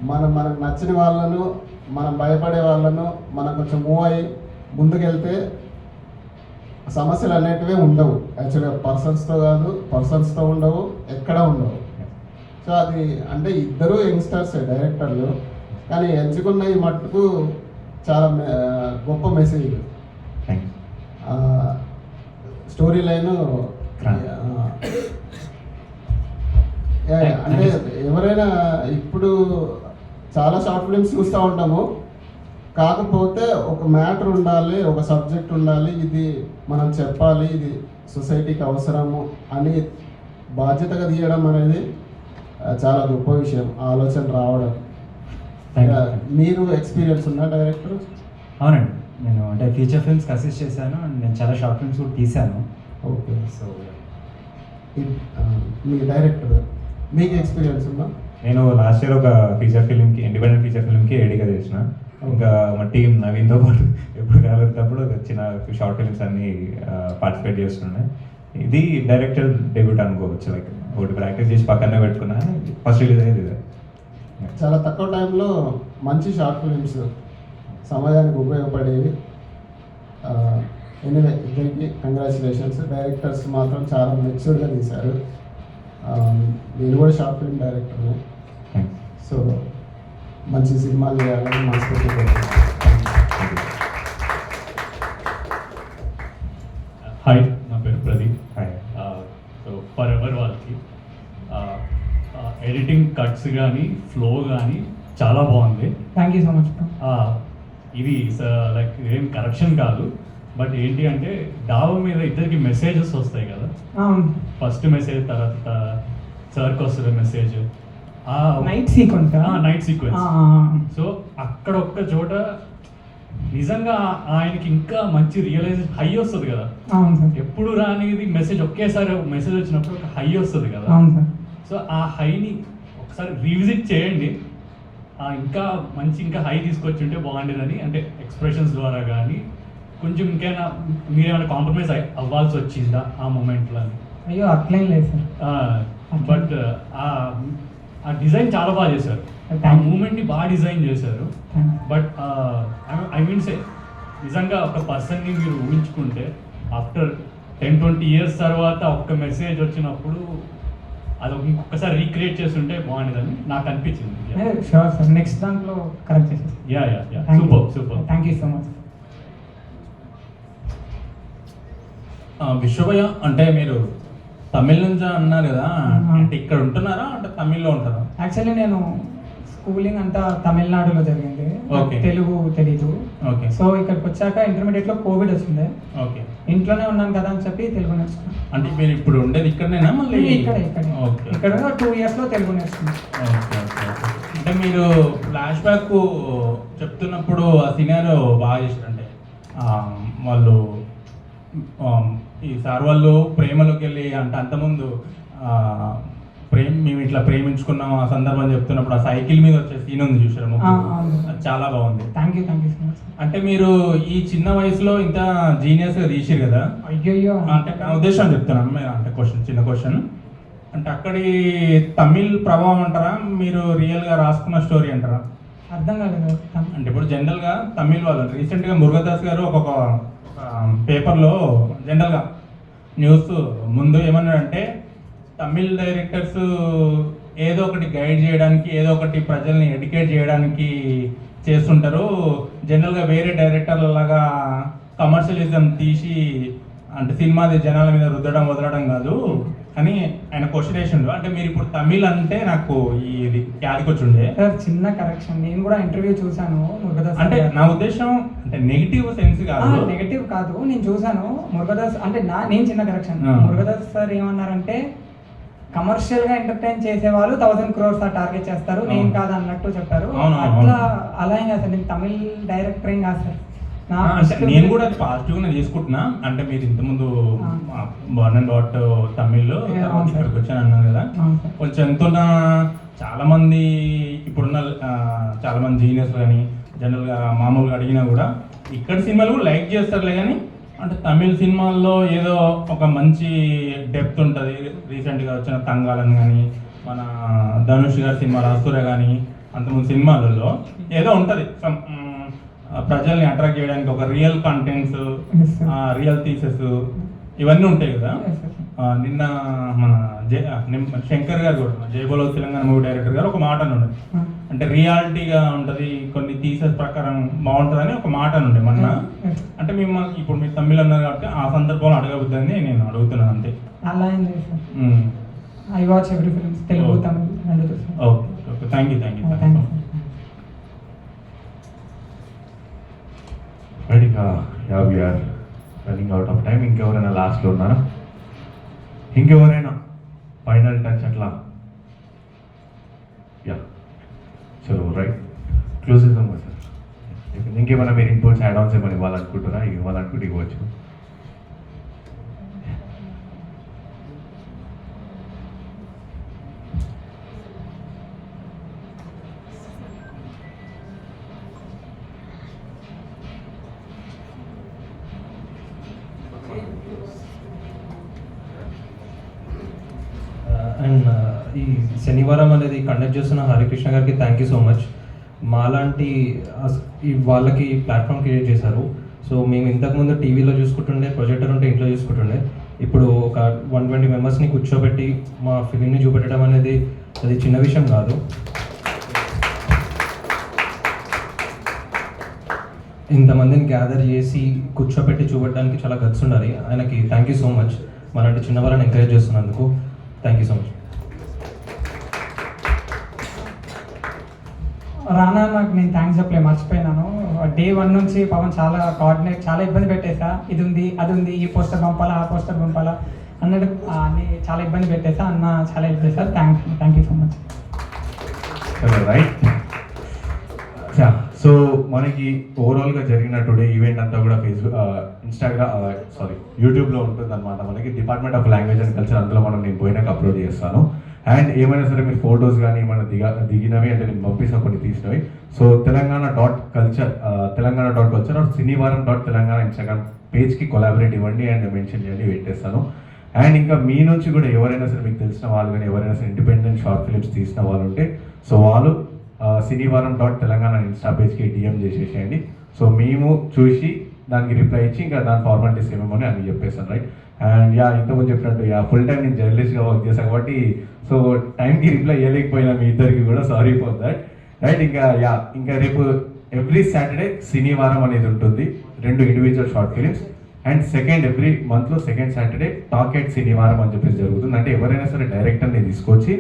Speaker 1: మనకు నచ్చిన వాళ్ళను, మనం భయపడే వాళ్ళను మనం కొంచెం మూవ్ అయ్యి ముందుకెళ్తే సమస్యలు అనేటివే ఉండవు. యాక్చువల్గా పర్సన్స్తో ఉండవు, ఎక్కడ ఉండవు. సో అది అంటే ఇద్దరు యంగ్స్టర్స్ డైరెక్టర్లు, కానీ ఎంచుకున్న ఈ మట్టుకు చాలా గొప్ప మెసేజ్. స్టోరీ లైన్ అంటే ఎవరైనా ఇప్పుడు చాలా షార్ట్ ఫిల్మ్స్ చూస్తూ ఉంటాము, కాకపోతే ఒక మ్యాటర్ ఉండాలి, ఒక సబ్జెక్ట్ ఉండాలి, ఇది మనం చెప్పాలి, ఇది సొసైటీకి అవసరము అని బాధ్యతగా తీయడం అనేది చాలా గొప్ప విషయం, ఆలోచన రావడం. మీరు ఎక్స్పీరియన్స్ ఉన్న డైరెక్టర్?
Speaker 7: అవునండి, నేను అంటే ఫీచర్ ఫిల్మ్స్కి అసిస్ట్ చేశాను అండ్ నేను చాలా షార్ట్ ఫిల్మ్స్ కూడా తీశాను.
Speaker 1: ఓకే, సో మీ డైరెక్టర్ మీకు ఎక్స్పీరియన్స్ ఉందా?
Speaker 6: నేను లాస్ట్ ఇయర్ ఒక ఫీచర్ ఫిల్మ్కి, ఇండిపెండెంట్ ఫీచర్ ఫిల్మ్కి ఎడిగా చేసిన. ఇంకా మా టీం నవీన్తో పాటు ఎప్పుడు కాలేటప్పుడు చిన్న షార్ట్ ఫిల్మ్స్ అన్ని పార్టిసిపేట్ చేస్తున్నాయి. ఇది డైరెక్టర్ డెబ్యూట్ అనుకోవచ్చు. లైక్ ఒకటి ప్రాక్టీస్ చేసి పక్కనే పెట్టుకున్నా, ఫస్ట్ రిలీజ్ అయ్యేది ఇదే.
Speaker 1: చాలా తక్కువ టైంలో మంచి షార్ట్ ఫిల్మ్స్ సమాజానికి ఉపయోగపడేవి. ఎనీవే ఇద్దరికి కంగ్రాచులేషన్స్. డైరెక్టర్స్ మాత్రం చాలా మెచ్యూర్గా తీశారు. నేను కూడా షార్ట్ ఫిల్మ్ డైరెక్టర్ని, సో మంచి సినిమాలు చేయాలని మనస్ఫూర్తిగా.
Speaker 15: హాయ్, నా పేరు ప్రదీప్. సో ఫర్ ఎవర్ వాళ్ళకి ఎడిటింగ్ కట్స్ కానీ ఫ్లో కానీ చాలా బాగుంది.
Speaker 2: Thank you so much.
Speaker 15: ఇది లైక్ ఏం కరెక్షన్ కాదు, బట్ ఏంటి అంటే డాబా మీద ఇద్దరికి మెసేజెస్ వస్తాయి కదా. ఫస్ట్ మెసేజ్, తర్వాత సార్కి వస్తుంది message,
Speaker 2: night sequence.
Speaker 15: Night sequence. So అక్కడ ఒక్క చోట నిజంగా ఆయనకి ఇంకా మంచి రియలైజేషన్ హై వస్తుంది కదా. ఎప్పుడు రానిది మెసేజ్ ఒకేసారి మెసేజ్ వచ్చినప్పుడు ఒక హై వస్తుంది కదా. సో ఆ హైని ఒకసారి రివిజిట్ చేయండి. ఇంకా మంచి ఇంకా హై తీసుకొచ్చి ఉంటే బాగుండేదని, అంటే ఎక్స్ప్రెషన్స్ ద్వారా కానీ కొంచెం ఇంకైనా మీరేమైనా కాంప్రమైజ్ అవ్వాల్సి వచ్చిందా ఆ మూమెంట్లో అని?
Speaker 2: అయ్యో అట్లేం లేదు సార్.
Speaker 15: బట్ ఆ డిజైన్ చాలా బాగా చేశారు, ఆ మూమెంట్ని బాగా డిజైన్ చేశారు. బట్ ఐ మీన్ సే నిజంగా ఒక పర్సన్ని మీరు ఊహించుకుంటే ఆఫ్టర్ 10-20 years తర్వాత ఒక్క మెసేజ్ వచ్చినప్పుడు అది ఇంకొకసారి రీక్రియేట్ చేస్తుంటే బాగుండేదని నాకు అనిపించింది.
Speaker 2: షూర్ సార్, నెక్స్ట్ దాంట్లో కరెక్ట్ చేసేసి.
Speaker 15: Yeah super.
Speaker 2: Thank you so much.
Speaker 16: విశ్వభయ, అంటే మీరు తమిళ నుంచి అన్నారు కదా, అంటే ఇక్కడ ఉంటున్నారా అంటే తమిళ్లో ఉంటారా?
Speaker 2: యాక్చువల్లీ నేను స్కూలింగ్ అంతా తమిళనాడులో జరిగింది, తెలుగు తెలీదు. సో ఇక్కడికి వచ్చాక ఇంటర్మీడియట్లో కోవిడ్ వచ్చింది. ఇంట్లోనే ఉన్నాను కదా అని చెప్పి తెలుగు నేర్చుకున్నాను.
Speaker 16: అంటే మీరు ఇప్పుడు ఉండేది ఇక్కడనేనా? మళ్ళీ
Speaker 2: ఇక్కడ 2 yearsలో తెలుగు నేర్చుకున్నాను.
Speaker 16: అంటే మీరు ఫ్లాష్ బ్యాక్ చెప్తున్నప్పుడు ఆ సినారో బాగా చేశారు. అంటే వాళ్ళు ఈ సార్ వాళ్ళు ప్రేమలోకి వెళ్ళి, అంటే అంతకుముందు మేము ఇట్లా ప్రేమించుకున్నాం ఆ సందర్భం చెప్తున్నప్పుడు ఆ సైకిల్ మీద వచ్చే సీన్ ఉంది చూసారు, చాలా బాగుంది.
Speaker 2: Thank you so much.
Speaker 16: అంటే మీరు ఈ చిన్న వయసులో ఇంత జీనియస్ గా తీసిరు కదా.
Speaker 2: అయ్యో,
Speaker 16: అంటే నా ఉద్దేశం చెప్తున్నాను. అంటే చిన్న క్వశ్చన్, అంటే అక్కడి తమిళ్ ప్రభావం అంటారా, మీరు రియల్ గా రాసుకున్న స్టోరీ అంటారా?
Speaker 2: అర్థం కాలేదు.
Speaker 16: అంటే ఇప్పుడు జనరల్ గా తమిళ్ వాళ్ళు రీసెంట్ గా మురుగదాస్ గారు ఒక్కొక్క పేపర్లో జనరల్ గా న్యూస్ ముందు ఏమన్నాడంటే, తమిళ్ డైరెక్టర్స్ ఏదో ఒకటి గైడ్ చేయడానికి, ఏదో ఒకటి ప్రజల్ని ఎడ్యుకేట్ చేయడానికి చేస్తుంటారు, జనరల్గా వేరే డైరెక్టర్ల లాగా కమర్షియలిజం తీసి అంటే సినిమాది జనాల మీద రుద్దడం వదలడం కాదు అని ఆయన క్వశ్చన్ వేసిండు. అంటే మీరు ఇప్పుడు తమిళ్ అంటే నాకు ఇది యాదికొచ్చుండే.
Speaker 2: చిన్న కరెక్షన్, నేను కూడా ఇంటర్వ్యూ చూసాను మురుగదాస్.
Speaker 16: అంటే నా ఉద్దేశం అంటే నెగిటివ్ సెన్స్ కాదు,
Speaker 2: నెగిటివ్ కాదు, నేను చూసాను మురుగదాస్. అంటే నేను చిన్న కరెక్షన్, మురుగదాస్ సార్ ఏమన్నారంటే కమర్షియల్ గా ఎంటర్టైన్ చేసే వాళ్ళు 1000 crores టార్గెట్ చేస్తారు, నేను కాదు అన్నట్టు చెప్పారు. అట్లా అలా ఏం కాదు సార్, నేను తమిళ్ డైరెక్టర్ ఏం కాదు సార్.
Speaker 16: నేను కూడా అది పాజిటివ్ గా తీసుకుంటున్నా. అంటే మీరు ఇంతకుముందు బర్న్ అండ్ డాట్ తమిళ్లో ఇక్కడికి వచ్చాను అన్నాను కదా, కొంచెం ఎంత చాలామంది ఇప్పుడున్న చాలామంది జీనియస్ కానీ జనరల్గా మామూలుగా అడిగినా కూడా ఇక్కడ సినిమాలు కూడా లైక్ చేస్తారులే కానీ అంటే తమిళ సినిమాల్లో ఏదో ఒక మంచి డెప్త్ ఉంటుంది. రీసెంట్గా వచ్చిన తంగాలని కానీ మన ధనుష్ గారి సినిమా అసుర కానీ అంతమంది సినిమాలలో ఏదో ఉంటుంది ప్రజల్ని అట్రాక్ట్ చేయడానికి ఒక రియల్ కంటెంట్స్, రియల్ థీసెస్ ఇవన్నీ ఉంటాయి కదా. నిన్న మన శంకర్ గారు కూడా జయబోలో తెలంగాణ మూవీ డైరెక్టర్ గారు ఒక మాట నుండి అంటే రియాలిటీగా ఉంటుంది, కొన్ని థీసెస్ ప్రకారం బాగుంటుందని ఒక మాట నుండి మొన్న. అంటే మేము ఇప్పుడు మీరు తమిళ్ అన్నారు కాబట్టి ఆ సందర్భంలో అడగబుద్దని నేను అడుగుతున్నాను అంతే.
Speaker 2: అలా ఏం లేదు sir, I watch every films, Telugu Tamil రెండు చూస్తాను.
Speaker 16: Okay okay, thank you.
Speaker 17: Right, ఇంకా we're running out of time. ఇంకెవరైనా లాస్ట్లో ఉన్నారా? ఇంకెవరైనా ఫైనల్ టచ్ అట్లా? యా, చలో రైట్, క్లోజ్ చేద్దాం కదా సార్. ఇంకేమైనా మీరు ఇన్పుట్స్ యాడ్ ఆన్స్ ఏమైనా ఇవ్వాలనుకుంటున్నారా? ఇవ్వాలనుకుంటే ఇవ్వచ్చు.
Speaker 5: అండ్ ఈ శనివారం అనేది కండక్ట్ చేస్తున్న హరికృష్ణ గారికి థ్యాంక్ యూ సో మచ్. మాలాంటి వాళ్ళకి ప్లాట్ఫామ్ క్రియేట్ చేశారు. సో మేము ఇంతకుముందు టీవీలో చూసుకుంటుండే, ప్రొజెక్టర్ ఉంటే ఇంట్లో చూసుకుంటుండే. ఇప్పుడు ఒక 120 మెంబర్స్ని కూర్చోబెట్టి మా ఫిలింని చూపెట్టడం అనేది అది చిన్న విషయం కాదు. ఇంతమందిని గ్యాదర్ చేసి కూర్చోబెట్టి చూపెట్టడానికి చాలా గట్స్ ఉండాలి. ఆయనకి థ్యాంక్ యూ సో మచ్, మనంటే చిన్న వాళ్ళని ఎంకరేజ్ చేస్తున్నందుకు థ్యాంక్ యూ సో మచ్.
Speaker 2: రానా, నాకు నేను థ్యాంక్స్ చెప్పలే, మర్చిపోయినాను. డే 1 నుంచి పవన్ చాలా ఇబ్బంది పెట్టేసా. ఇది ఉంది, అది ఉంది, ఈ పోస్టర్ పంపాలా, ఆ పోస్టర్ పంపాలా అన్నట్టు అన్ని చాలా ఇబ్బంది పెట్టేసా. అన్న చాలా హెల్ప్ చేశారు. Thank you so much.
Speaker 17: Right, so మనకి ఓవరాల్గా జరిగిన టుడే ఈవెంట్ అంతా కూడా యూట్యూబ్లో ఉంటుంది అనమాట. మనకి department of language and culture, అందులో నేను పోయినాక అప్లోడ్ చేస్తాను. అండ్ ఏమైనా సరే మీరు ఫొటోస్ కానీ ఏమైనా దిగినవి అంటే నేను పంపిస్తాను, కొన్ని తీసినవి. సో తెలంగాణ.culture ఆర్ సినీవారం.తెలంగాణ ఇన్స్టాగ్రామ్ పేజ్కి కొలాబరేట్ ఇవ్వండి అండ్ మెన్షన్ చేయండి, పెట్టేస్తాను. అండ్ ఇంకా మీ నుంచి కూడా ఎవరైనా సరే మీకు తెలిసిన వాళ్ళు కానీ ఎవరైనా సరే ఇండిపెండెంట్ షార్ట్ ఫిల్మ్స్ తీసిన వాళ్ళు ఉంటే సో వాళ్ళు సినీవారం.తెలంగాణ ఇన్స్టా పేజ్కి డిఎం చేసేసేయండి. సో మేము చూసి దానికి రిప్లై ఇచ్చి ఇంకా దాని ఫార్మాలిటీస్ ఏమేమో అని చెప్పేస్తాను. రైట్, అండ్ ఇంతకుముందు చెప్పినట్టు ఫుల్ టైం నేను జర్నలిస్ట్గా వర్క్ చేశాను కాబట్టి సో టైంకి రిప్లై ఇవ్వలేకపోయినా మీ ఇద్దరికి కూడా సారీ ఫర్ దట్. రైట్, ఇంకా రేపు ఎవ్రీ సాటర్డే సినీవారం అనేది ఉంటుంది, 2 individual short films. And every మంత్లో సెకండ్ సాటర్డే టాక్ ఎట్ సినీవారం అని చెప్పేసి జరుగుతుంది. అంటే ఎవరైనా సరే డైరెక్టర్ని తీసుకొచ్చి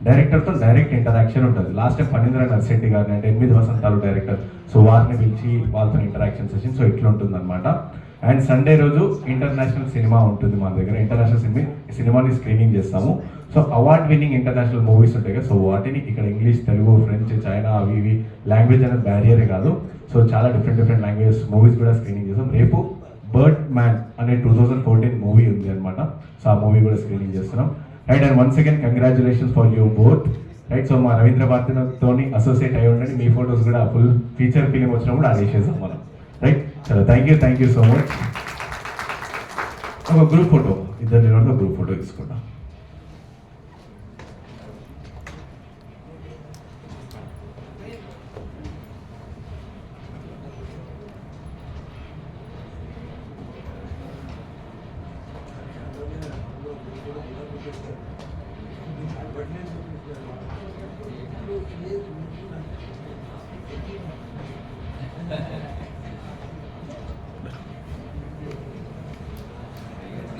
Speaker 17: డైరెక్టర్తో డైరెక్ట్ ఇంటరాక్షన్ ఉంటుంది. లాస్ట్ టైం ఫణీంద్ర నర్సింటి గారిని అంటే 8 వసంతాలు డైరెక్టర్, సో వారిని పిలిచి వాళ్ళతో ఇంటరాక్షన్ సెషన్, సో ఇట్లా ఉంటుంది అనమాట. అండ్ సండే రోజు ఇంటర్నేషనల్ సినిమా ఉంటుంది మన దగ్గర. ఇంటర్నేషనల్ సినిమాని స్క్రీనింగ్ చేస్తాము. So award winning international movies ఉంటాయి కదా, సో వాటిని ఇక్కడ ఇంగ్లీష్, తెలుగు, ఫ్రెంచ్, చైనా ఇవి లాంగ్వేజ్ అనేది బ్యారియరే కాదు. సో చాలా డిఫరెంట్ లాంగ్వేజెస్ మూవీస్ కూడా స్క్రీనింగ్ చేస్తాం. రేపు బర్డ్ మ్యాన్ అనే 2014 మూవీ ఉంది అనమాట. సో ఆ మూవీ కూడా స్క్రీనింగ్ చేస్తున్నాం. Right, and once again congratulations for you both. Right, so మా రవీంద్ర భారతితో అసోసియేట్ అయి ఉండండి. మీ ఫొటోస్ కూడా ఫుల్ ఫీచర్ ఫిలిం వచ్చినప్పుడు ఆడేసేసాం మనం. రైట్, చలో థ్యాంక్ యూ సో మచ్. ఒక గ్రూప్ ఫోటో, ఇద్దరు నిలబడితే గ్రూప్ ఫోటో తీసుకుంటాం.
Speaker 18: But